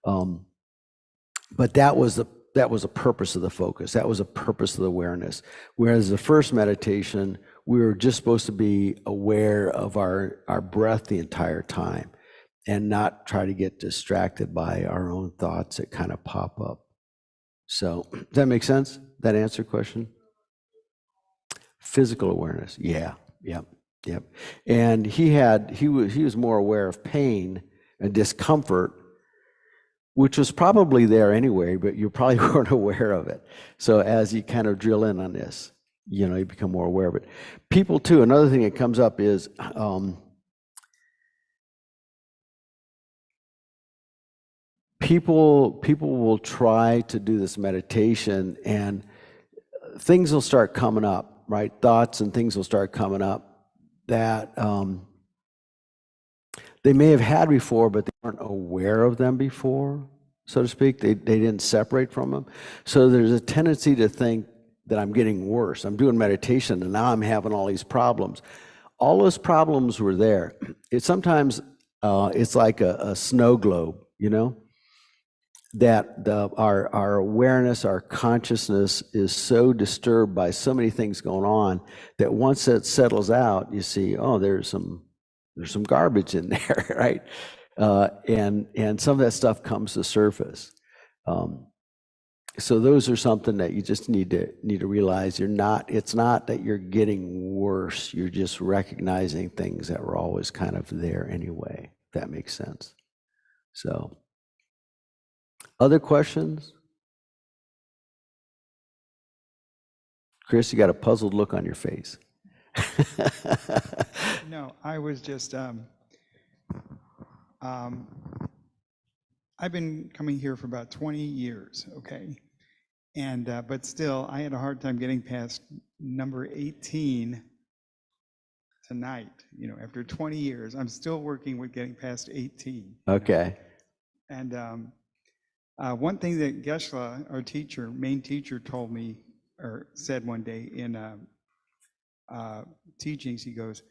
But that was a purpose of the focus. That was a purpose of the awareness. Whereas the first meditation, we were just supposed to be aware of our breath the entire time and not try to get distracted by our own thoughts that kind of pop up. So does that make sense? That answer your question? Physical awareness. Yeah. Yep. And he was more aware of pain and discomfort, which was probably there anyway, but you probably weren't aware of it. So as you kind of drill in on this, you become more aware of it. People too, another thing that comes up is people will try to do this meditation and things will start coming up, right? Thoughts and things will start coming up that they may have had before, but they weren't aware of them before, so to speak. They didn't separate from them. So there's a tendency to think that I'm getting worse. I'm doing meditation and now I'm having all these problems. All those problems were there. Sometimes it's like a snow globe, that our awareness, our consciousness is so disturbed by so many things going on that once it settles out, you see, oh, there's some garbage in there, right? And some of that stuff comes to the surface. So those are something that you just need to realize. It's not that you're getting worse. You're just recognizing things that were always kind of there anyway. If that makes sense. So Other questions? Chris, you got a puzzled look on your face. No, I was just, I've been coming here for about 20 years, okay? And, but still, I had a hard time getting past number 18 tonight. You know, after 20 years, I'm still working with getting past 18. Okay. And one thing that Geshe, our teacher, main teacher, told me or said one day in teachings, he goes,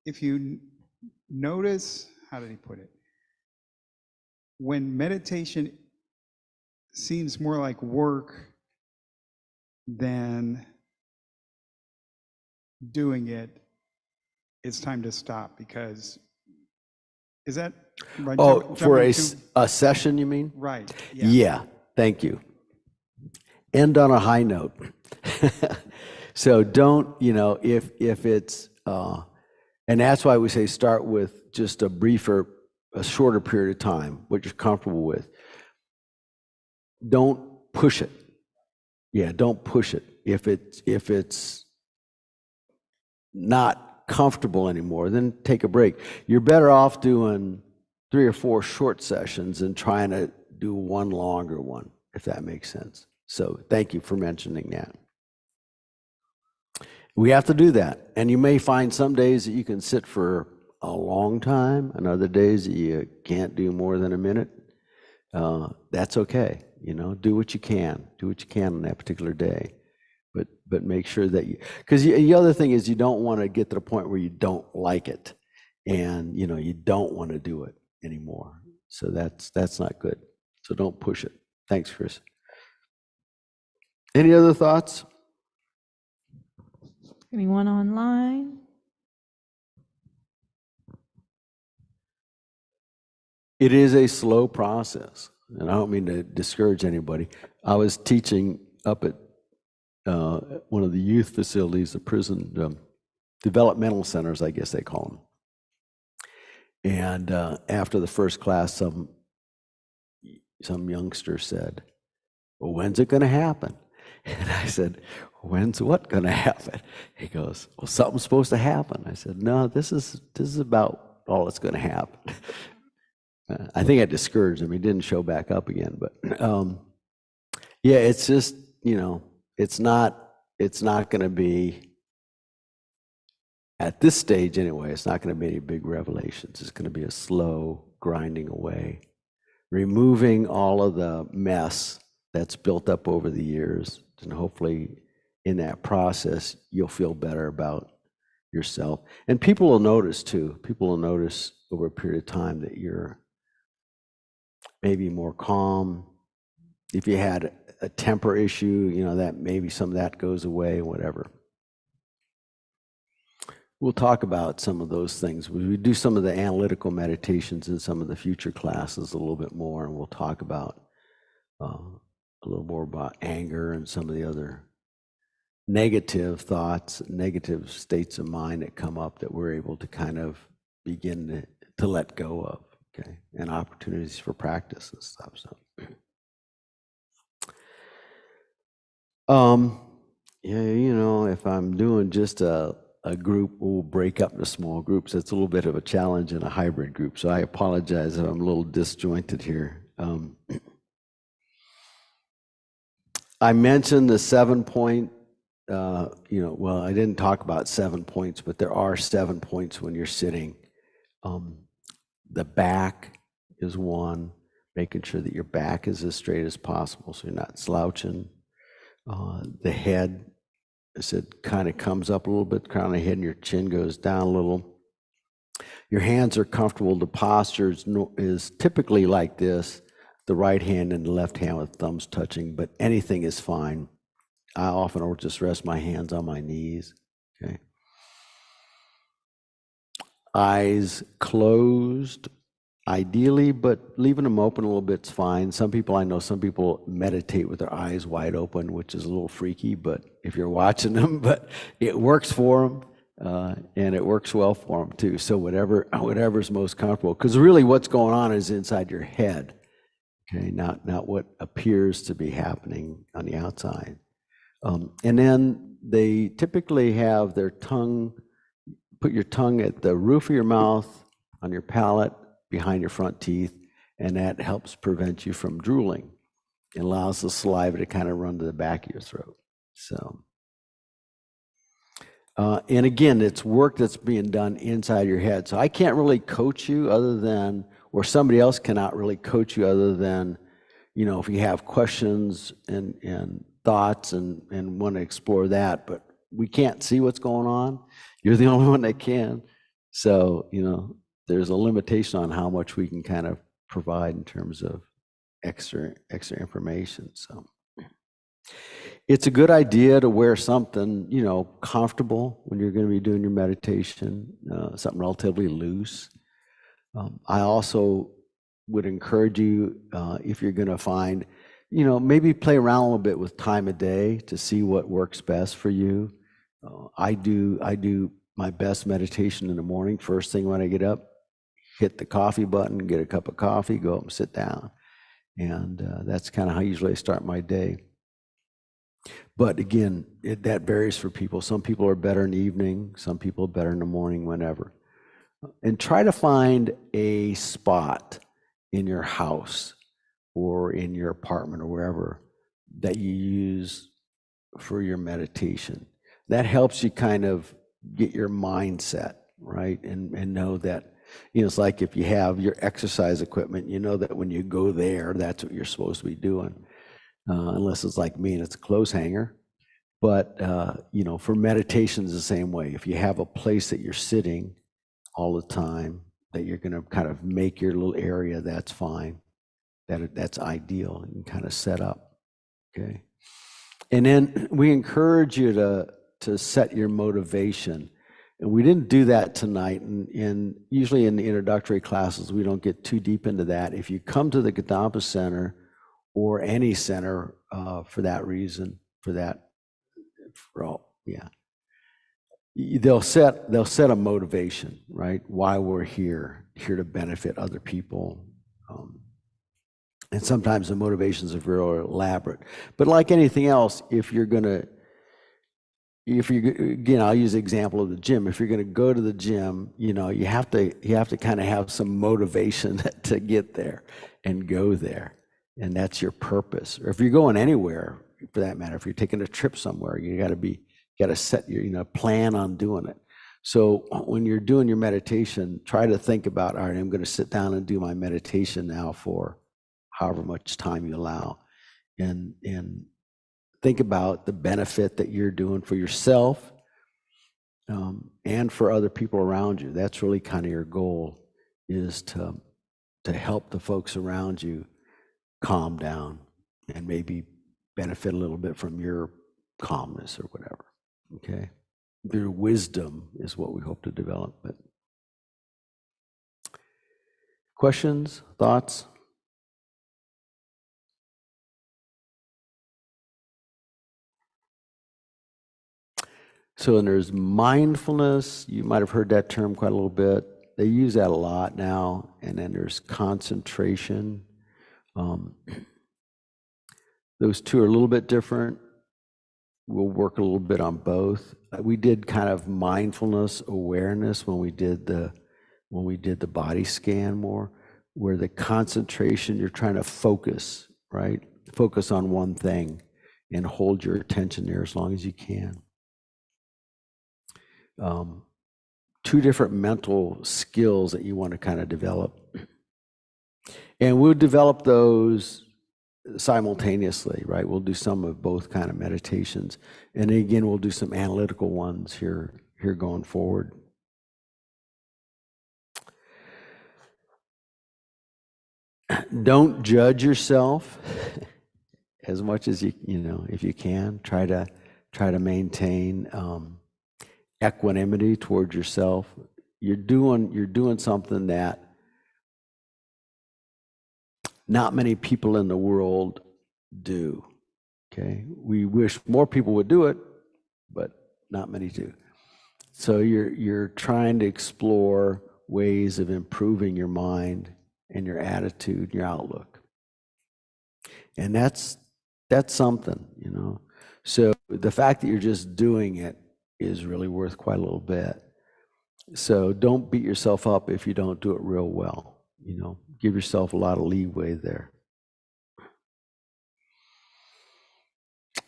if you notice, how did he put it? When meditation seems more like work than doing it, it's time to stop, because is that right? Oh, for a session, you mean? Right. Yeah, thank you. End on a high note. So don't, you know, if it's, and that's why we say start with just a shorter period of time, what you're comfortable with. Don't push it. Yeah, don't push it. If it's not comfortable anymore, then take a break. You're better off doing 3 or 4 short sessions and trying to do one longer one, if that makes sense. So thank you for mentioning that. We have to do that. And you may find some days that you can sit for a long time, and other days that you can't do more than a minute. That's okay. You know, do what you can. Do what you can on that particular day. But make sure that you, because the other thing is you don't want to get to the point where you don't like it, and you know you don't want to do it anymore. So that's not good. So don't push it. Thanks, Chris. Any other thoughts? Anyone online? It is a slow process, and I don't mean to discourage anybody. I was teaching up at one of the youth facilities, the prison developmental centers, I guess they call them. And after the first class, some youngster said, "Well, when's it going to happen?" And I said, "When's what going to happen?" He goes, "Well, something's supposed to happen." I said, "No, this is about all that's going to happen." I think I discouraged him. He didn't show back up again, but yeah, it's just, you know, it's not going to be, at this stage anyway, it's not going to be any big revelations. It's going to be a slow grinding away, removing all of the mess that's built up over the years, and hopefully in that process you'll feel better about yourself. And people will notice too. People will notice over a period of time that you're maybe more calm. If you had a temper issue, you know, that maybe some of that goes away, whatever. We'll talk about some of those things. We do some of the analytical meditations in some of the future classes a little bit more, and we'll talk about a little more about anger and some of the other negative thoughts, negative states of mind that come up that we're able to kind of begin to let go of. Okay, and opportunities for practice and stuff. So, yeah, you know, if I'm doing just a group, we'll break up into small groups. It's a little bit of a challenge in a hybrid group. So I apologize if I'm a little disjointed here. I mentioned the 7-point. You know, well, I didn't talk about 7 points, but there are 7 points when you're sitting. The back is one, making sure that your back is as straight as possible so you're not slouching. The head, I said, kind of comes up a little bit, crown of the head, and your chin goes down a little. Your hands are comfortable. The posture is typically like this, the right hand and the left hand with thumbs touching, but anything is fine. I often will just rest my hands on my knees, okay? Eyes closed, ideally, but leaving them open a little bit's fine. Some people meditate with their eyes wide open, which is a little freaky, but if you're watching them, but it works for them, and it works well for them too. So whatever's most comfortable, because really what's going on is inside your head. Okay, not what appears to be happening on the outside. And then they typically have their tongue, put your tongue at the roof of your mouth, on your palate, behind your front teeth, and that helps prevent you from drooling. It allows the saliva to kind of run to the back of your throat. So, and again, it's work that's being done inside your head. So I can't really coach you other than, or somebody else cannot really coach you other than, you know, if you have questions and thoughts and want to explore that, but we can't see what's going on. You're the only one that can. So, you know, there's a limitation on how much we can kind of provide in terms of extra information. So it's a good idea to wear something, you know, comfortable when you're going to be doing your meditation, something relatively loose. I also would encourage you, if you're going to find, you know, maybe play around a little bit with time of day to see what works best for you. I do my best meditation in the morning, first thing when I get up, hit the coffee button, get a cup of coffee, go up and sit down. And that's kind of how I usually start my day. But again, that varies for people. Some people are better in the evening, some people are better in the morning, whenever. And try to find a spot in your house or in your apartment or wherever that you use for your meditation. That helps you kind of get your mindset right and know that, you know, it's like if you have your exercise equipment, you know that when you go there, that's what you're supposed to be doing. Unless it's like me and it's a clothes hanger. But, you know, for meditation is the same way. If you have a place that you're sitting all the time, that you're going to kind of make your little area, that's fine. That's ideal. You can kind of set up, okay? And then we encourage you to set your motivation. And we didn't do that tonight. And usually in the introductory classes, we don't get too deep into that. If you come to the Kadampa Center or any center for that reason, they'll set a motivation, right? Why we're here to benefit other people. And sometimes the motivations are very elaborate. But like anything else, again, I'll use the example of the gym. If you're going to go to the gym, you know, you have to kind of have some motivation to get there and go there. And that's your purpose. Or if you're going anywhere, for that matter, if you're taking a trip somewhere, you got to set your, you know, plan on doing it. So when you're doing your meditation, try to think about, all right, I'm going to sit down and do my meditation now for however much time you allow, and think about the benefit that you're doing for yourself and for other people around you. That's really kind of your goal, is to help the folks around you calm down and maybe benefit a little bit from your calmness or whatever, okay? Their wisdom is what we hope to develop. But questions, thoughts? So, and there's mindfulness. You might have heard that term quite a little bit. They use that a lot now. And then there's concentration. Those two are a little bit different. We'll work a little bit on both. We did kind of mindfulness awareness when we did the body scan more, where the concentration, you're trying to focus, right? Focus on one thing and hold your attention there as long as you can. Two different mental skills that you want to kind of develop. And we'll develop those simultaneously, right? We'll do some of both kind of meditations. And again, we'll do some analytical ones here going forward. Don't judge yourself as much as you know, if you can. Try to maintain equanimity towards yourself. You're doing something that not many people in the world do. Okay, we wish more people would do it, but not many do. So you're trying to explore ways of improving your mind and your attitude, your outlook. And that's something, you know. So the fact that you're just doing it is really worth quite a little bit. So don't beat yourself up if you don't do it real well, you know. Give yourself a lot of leeway there.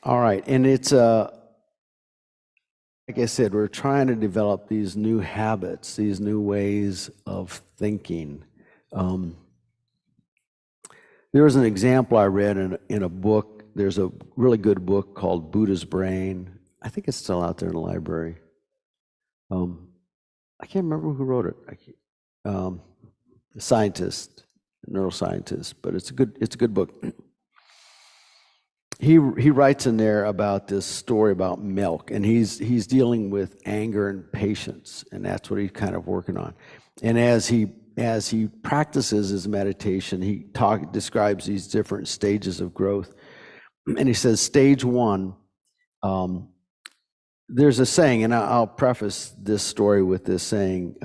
All right, and it's like I said, we're trying to develop these new habits, these new ways of thinking. There was an example I read in a book. There's a really good book called Buddha's Brain. I think it's still out there in the library. I can't remember who wrote it. A scientist, a neuroscientist, but it's a good book. He writes in there about this story about milk, and he's dealing with anger and patience, and that's what he's kind of working on. And as he practices his meditation, he describes these different stages of growth, and he says stage 1. There's a saying, and I'll preface this story with this saying.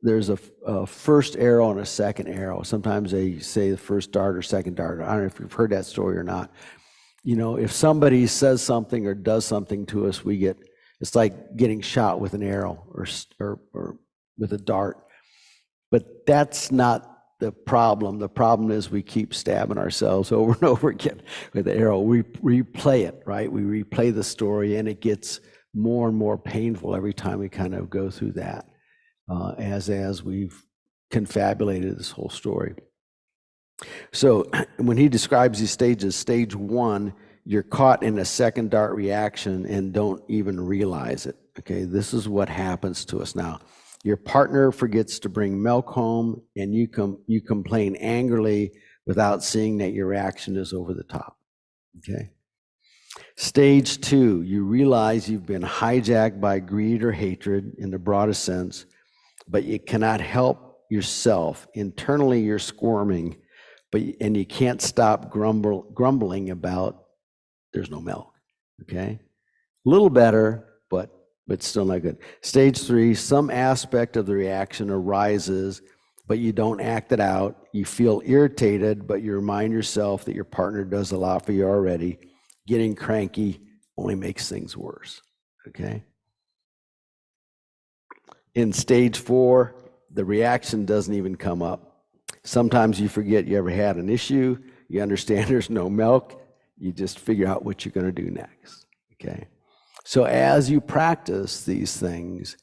There's a first arrow and a second arrow. Sometimes they say the first dart or second dart. I don't know if you've heard that story or not. You know, if somebody says something or does something to us, it's like getting shot with an arrow or with a dart. But that's not the problem. The problem is we keep stabbing ourselves over and over again with the arrow. We replay it, right? We replay the story, and it gets more and more painful every time we kind of go through that, as we've confabulated this whole story. So when he describes these stages, stage 1, you're caught in a second dart reaction and don't even realize it. Okay, this is what happens to us now. Your partner forgets to bring milk home, and you complain angrily without seeing that your reaction is over the top. Okay. Stage 2, you realize you've been hijacked by greed or hatred in the broadest sense, but you cannot help yourself. Internally, you're squirming, and you can't stop grumbling about there's no milk. Okay, a little better, but still not good. Stage 3, some aspect of the reaction arises, but you don't act it out. You feel irritated, but you remind yourself that your partner does a lot for you already. Getting cranky only makes things worse. Okay. In stage 4, the reaction doesn't even come up. Sometimes you forget you ever had an issue. You understand there's no milk. You just figure out what you're going to do next. Okay. So as you practice these things,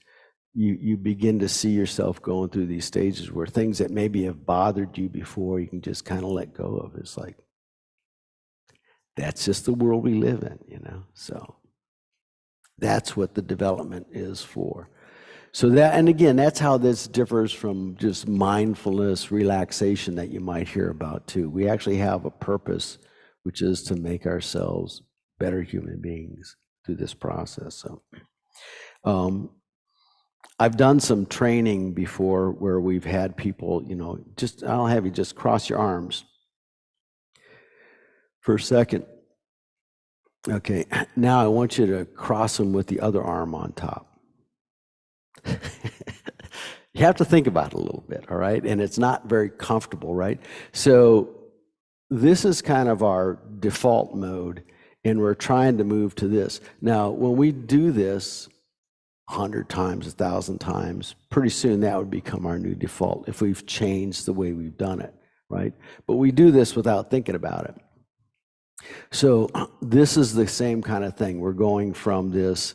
you begin to see yourself going through these stages where things that maybe have bothered you before, you can just kind of let go of. It's like, that's just the world we live in, you know? So that's what the development is for. So that, and again, that's how this differs from just mindfulness, relaxation that you might hear about too. We actually have a purpose, which is to make ourselves better human beings through this process. So I've done some training before where we've had people, you know, I'll have you just cross your arms for a second. Okay, now I want you to cross them with the other arm on top. You have to think about it a little bit, all right? And it's not very comfortable, right? So this is kind of our default mode, and we're trying to move to this. Now, when we do this 100 times, 1,000 times, pretty soon that would become our new default if we've changed the way we've done it, right? But we do this without thinking about it. So this is the same kind of thing. We're going from this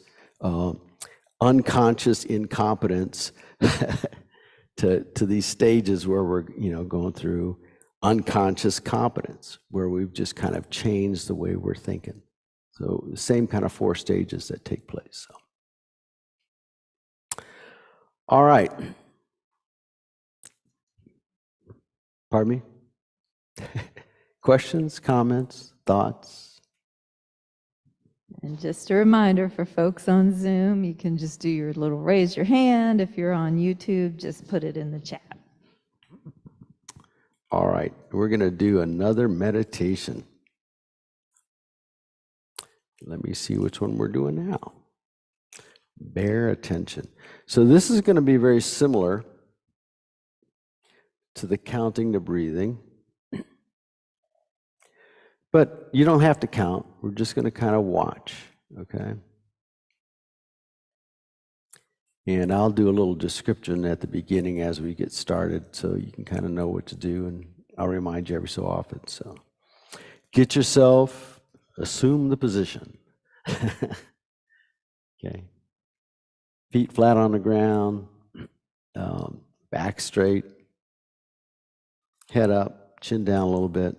unconscious incompetence to these stages where we're, you know, going through unconscious competence, where we've just kind of changed the way we're thinking. So the same kind of 4 stages that take place. So. All right. Pardon me? Questions, comments, thoughts? And just a reminder for folks on Zoom, you can just do your little raise your hand. If you're on YouTube, just put it in the chat. All right, we're going to do another meditation. Let me see which one we're doing now. Bear attention. So this is going to be very similar to the counting, the breathing. But you don't have to count. We're just going to kind of watch, okay? And I'll do a little description at the beginning as we get started so you can kind of know what to do, and I'll remind you every so often. So get yourself, assume the position. Okay. Feet flat on the ground, back straight, head up, chin down a little bit,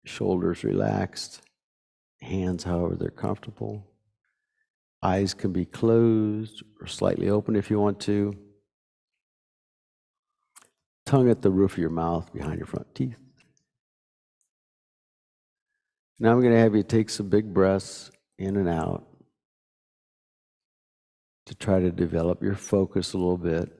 shoulders relaxed, hands however they're comfortable. Eyes can be closed or slightly open if you want to. Tongue at the roof of your mouth behind your front teeth. Now I'm going to have you take some big breaths in and out to try to develop your focus a little bit.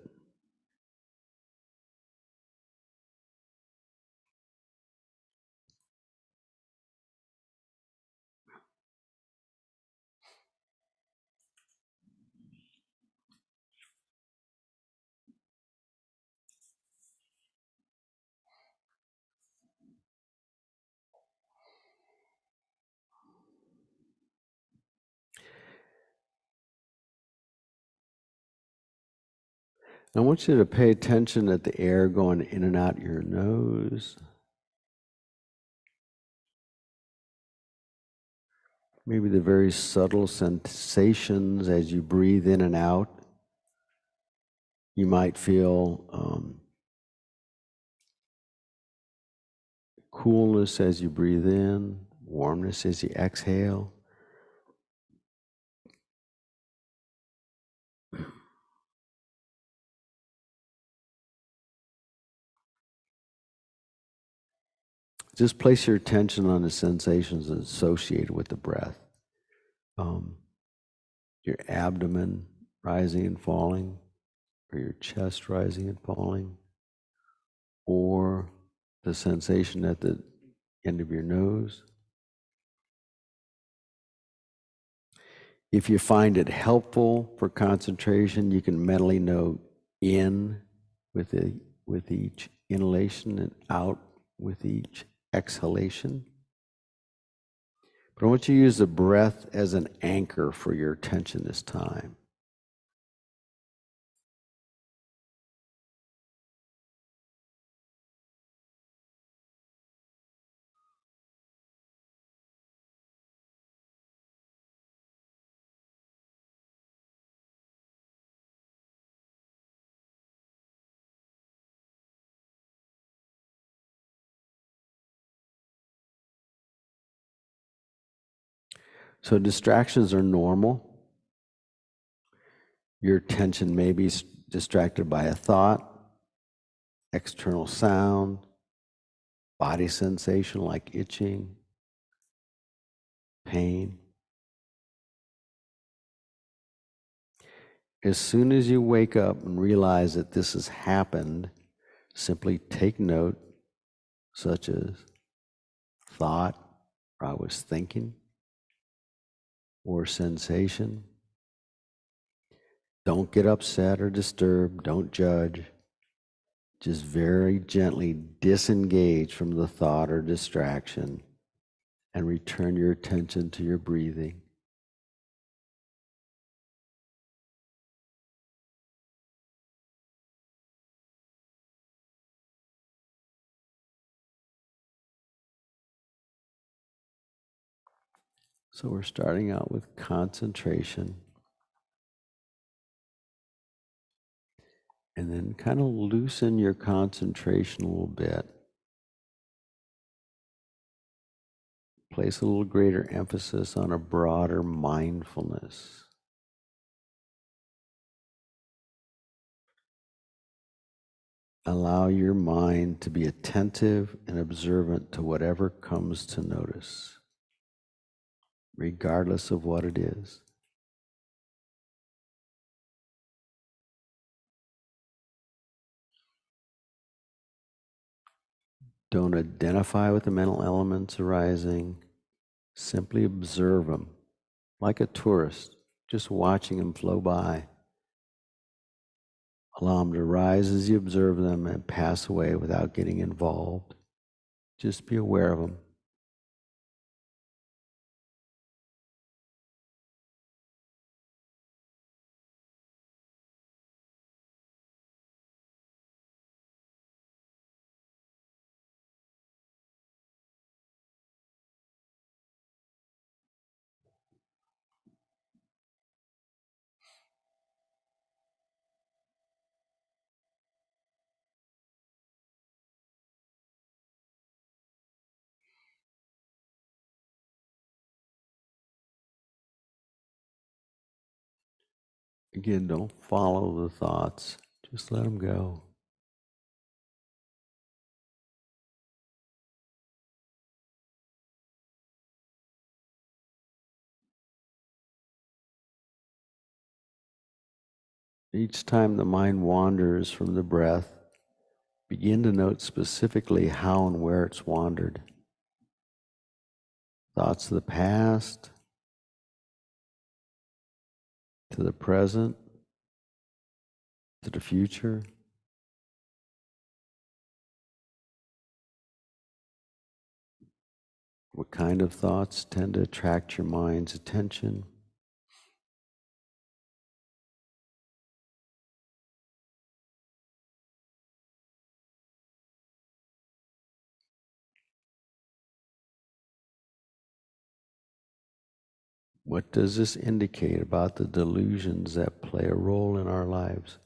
I want you to pay attention at the air going in and out your nose. Maybe the very subtle sensations as you breathe in and out. You might feel coolness as you breathe in, warmness as you exhale. Just place your attention on the sensations associated with the breath. Your abdomen rising and falling, or your chest rising and falling, or the sensation at the end of your nose. If you find it helpful for concentration, you can mentally note in with each inhalation and out with each exhalation. But I want you to use the breath as an anchor for your attention this time. So distractions are normal. Your attention may be distracted by a thought, external sound, body sensation like itching, pain. As soon as you wake up and realize that this has happened, simply take note, such as thought, or I was thinking, or sensation. Don't get upset or disturbed. Don't judge. Just very gently disengage from the thought or distraction and return your attention to your breathing. So we're starting out with concentration. And then kind of loosen your concentration a little bit. Place a little greater emphasis on a broader mindfulness. Allow your mind to be attentive and observant to whatever comes to notice, regardless of what it is. Don't identify with the mental elements arising. Simply observe them like a tourist, just watching them flow by. Allow them to rise as you observe them and pass away without getting involved. Just be aware of them. Again, don't follow the thoughts, just let them go. Each time the mind wanders from the breath, begin to note specifically how and where it's wandered. Thoughts of the past, to the present, to the future. What kind of thoughts tend to attract your mind's attention? What does this indicate about the delusions that play a role in our lives?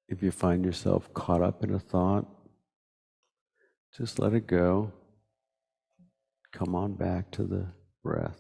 If you find yourself caught up in a thought, just let it go. Come on back to the breath.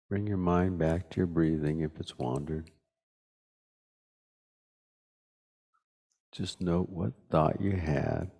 Bring your mind back to your breathing if it's wandered. Just note what thought you had.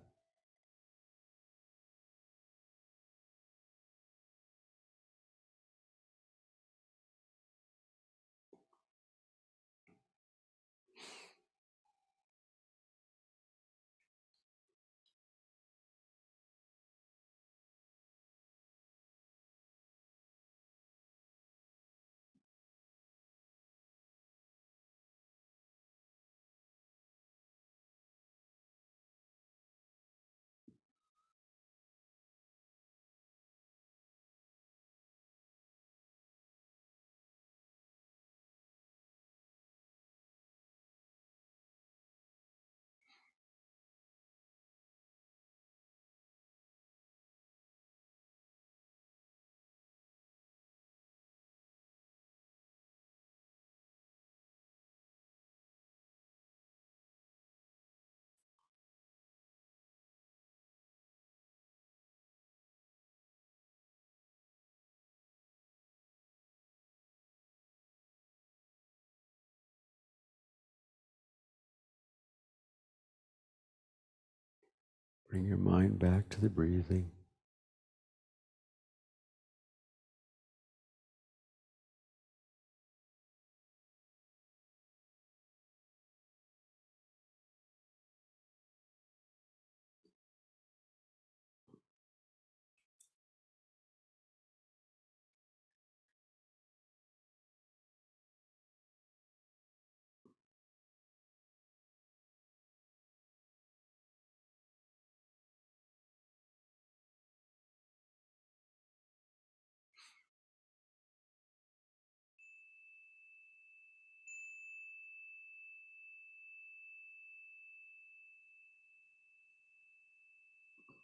Bring your mind back to the breathing.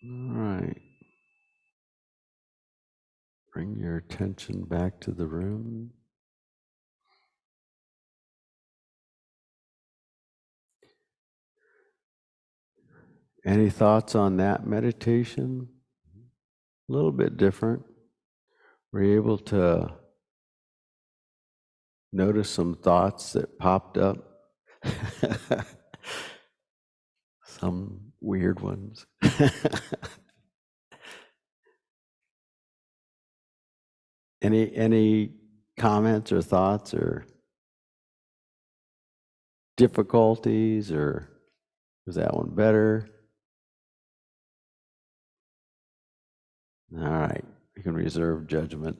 All right. Bring your attention back to the room. Any thoughts on that meditation? A little bit different. Were you able to notice some thoughts that popped up? Some weird ones. Any comments or thoughts or difficulties, or was that one better? All right, you can reserve judgment.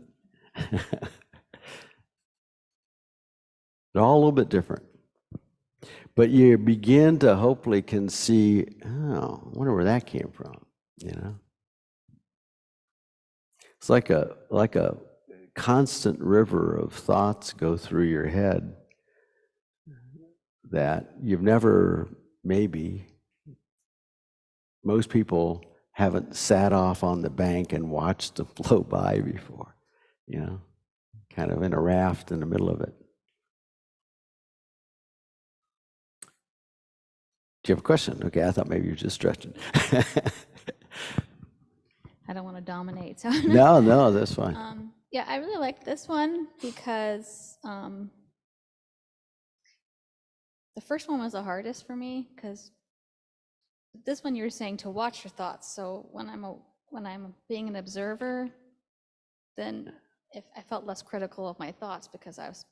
They're all a little bit different. But you begin to hopefully can see, oh, I wonder where that came from, you know? It's like a constant river of thoughts go through your head that you've never, maybe, most people haven't sat off on the bank and watched them flow by before, you know, kind of in a raft in the middle of it. Do you have a question? Okay, I thought maybe you were just stretching. I don't want to dominate. So No, that's fine. Yeah, I really like this one because the first one was the hardest for me, because this one you're saying to watch your thoughts. So when I'm being an observer, then if I felt less critical of my thoughts because I was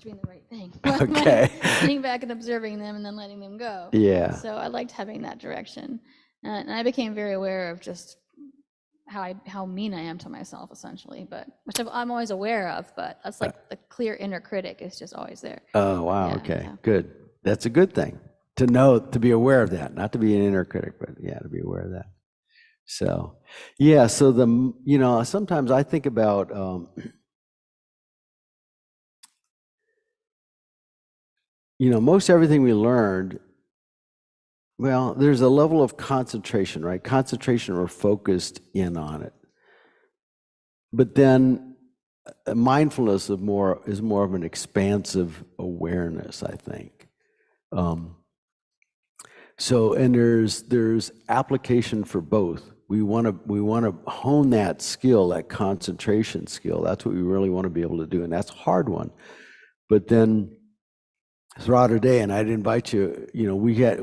doing the right thing. Okay. Sitting back and observing them and then letting them go. Yeah. So I liked having that direction, and I became very aware of just how mean I am to myself, essentially. But which I'm always aware of. But that's like the clear inner critic is just always there. Oh, wow. Yeah, Okay, so. good. That's a good thing to know, to be aware of that, not to be an inner critic, but yeah, to be aware of that. So, yeah, so sometimes I think about, most everything we learned, well, there's a level of concentration, right? Concentration or focused in on it. But then mindfulness is more of an expansive awareness, I think. So, and there's application for both. We want to hone that skill, that concentration skill. That's what we really want to be able to do, and that's a hard one. But then throughout our day, and I'd invite you,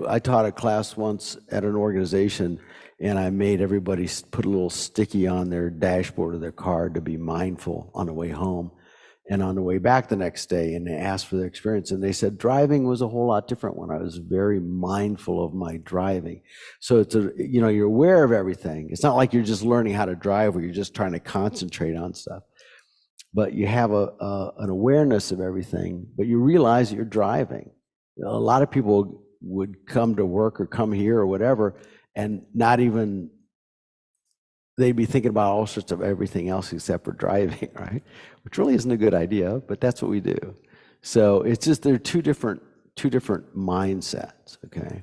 I taught a class once at an organization, and I made everybody put a little sticky on their dashboard of their car to be mindful on the way home and on the way back the next day, and they asked for their experience, and they said driving was a whole lot different when I was very mindful of my driving. So it's you're aware of everything. It's not like you're just learning how to drive, or you're just trying to concentrate on stuff. But you have an awareness of everything, but you realize that you're driving. A lot of people would come to work or come here or whatever, and not even, they'd be thinking about all sorts of everything else except for driving, right? Which really isn't a good idea, but that's what we do. So it's just, they're two different mindsets, okay?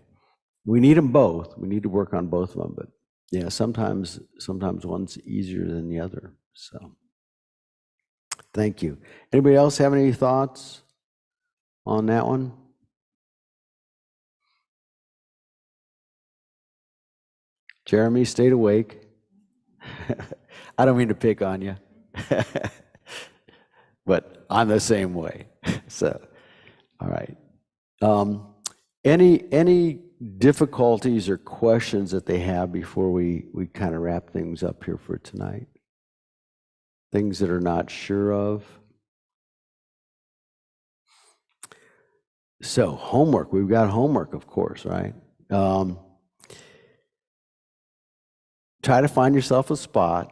We need them both. We need to work on both of them, but yeah, sometimes one's easier than the other, so. Thank you. Anybody else have any thoughts on that one? Jeremy stayed awake. I don't mean to pick on you, but I'm the same way. So, all right. Any difficulties or questions that they have before we kind of wrap things up here for tonight? Things that are not sure of? So homework, we've got homework, of course, right? Try to find yourself a spot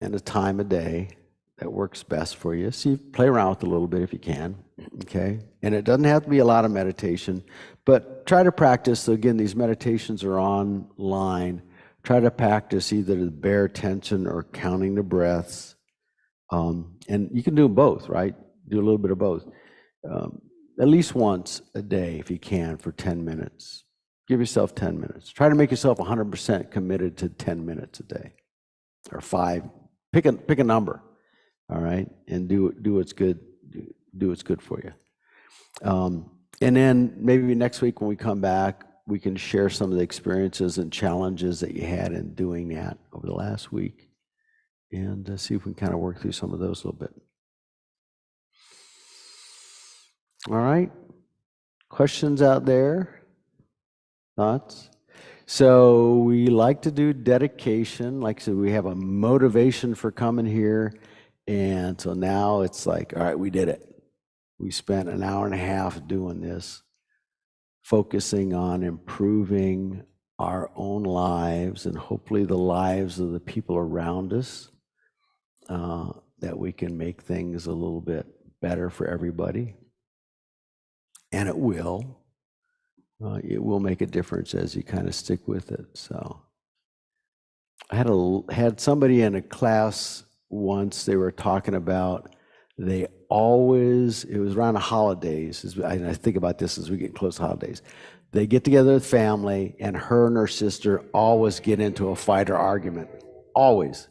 and a time of day that works best for you. See, play around with it a little bit if you can, okay? And it doesn't have to be a lot of meditation, but try to practice. So again, these meditations are online. Try to practice either the bare attention or counting the breaths. And you can do both, right? Do a little bit of both. At least once a day if you can for 10 minutes. Give yourself 10 minutes. Try to make yourself 100% committed to 10 minutes a day or 5. Pick a number, all right? And do what's good. Do what's good for you. And then maybe next week when we come back, we can share some of the experiences and challenges that you had in doing that over the last week, and see if we can kind of work through some of those a little bit. All right. Questions out there? Thoughts? So we like to do dedication. Like I said, we have a motivation for coming here. And so now it's like, all right, we did it. We spent an hour and a half doing this, focusing on improving our own lives and hopefully the lives of the people around us, that we can make things a little bit better for everybody. And it will. It will make a difference as you kind of stick with it. So I had somebody in a class once, they were talking about it was around the holidays. I think about this as we get close to holidays. They get together with family, and her and her sister always get into a fight or argument. Always.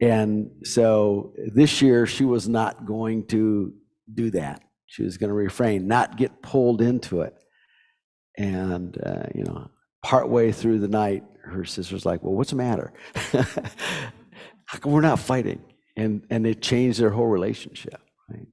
And so this year she was not going to do that. She was going to refrain, not get pulled into it. And, partway through the night, her sister's like, well, what's the matter? How come we're not fighting? And it changed their whole relationship, right?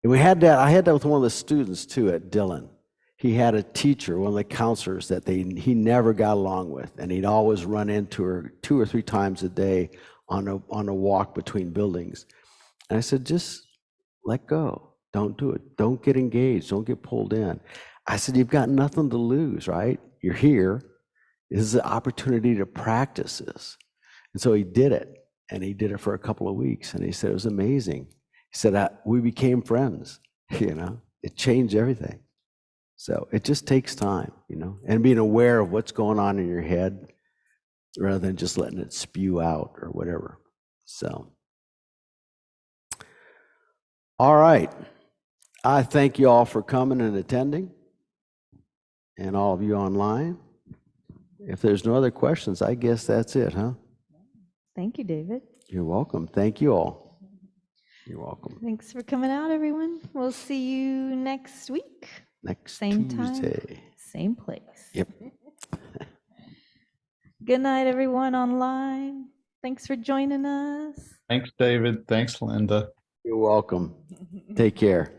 And I had that with one of the students too at Dillon. He had a teacher, one of the counselors that he never got along with, and he'd always run into her 2 or 3 times a day on a walk between buildings. And I said, just let go. Don't do it. Don't get engaged. Don't get pulled in. I said, you've got nothing to lose, right? You're here. This is an opportunity to practice this. And so he did it, and he did it for a couple of weeks, and he said it was amazing. He said, we became friends, It changed everything. So it just takes time, and being aware of what's going on in your head rather than just letting it spew out or whatever. So, all right. I thank you all for coming and attending, and all of you online. If there's no other questions, I guess that's it, huh? Thank you, David. You're welcome. Thank you all. You're welcome. Thanks for coming out, everyone. We'll see you next week. Next Same Tuesday. time, same place. Yep. Good night, everyone online. Thanks for joining us. Thanks, David. Thanks, Linda. You're welcome. Take care.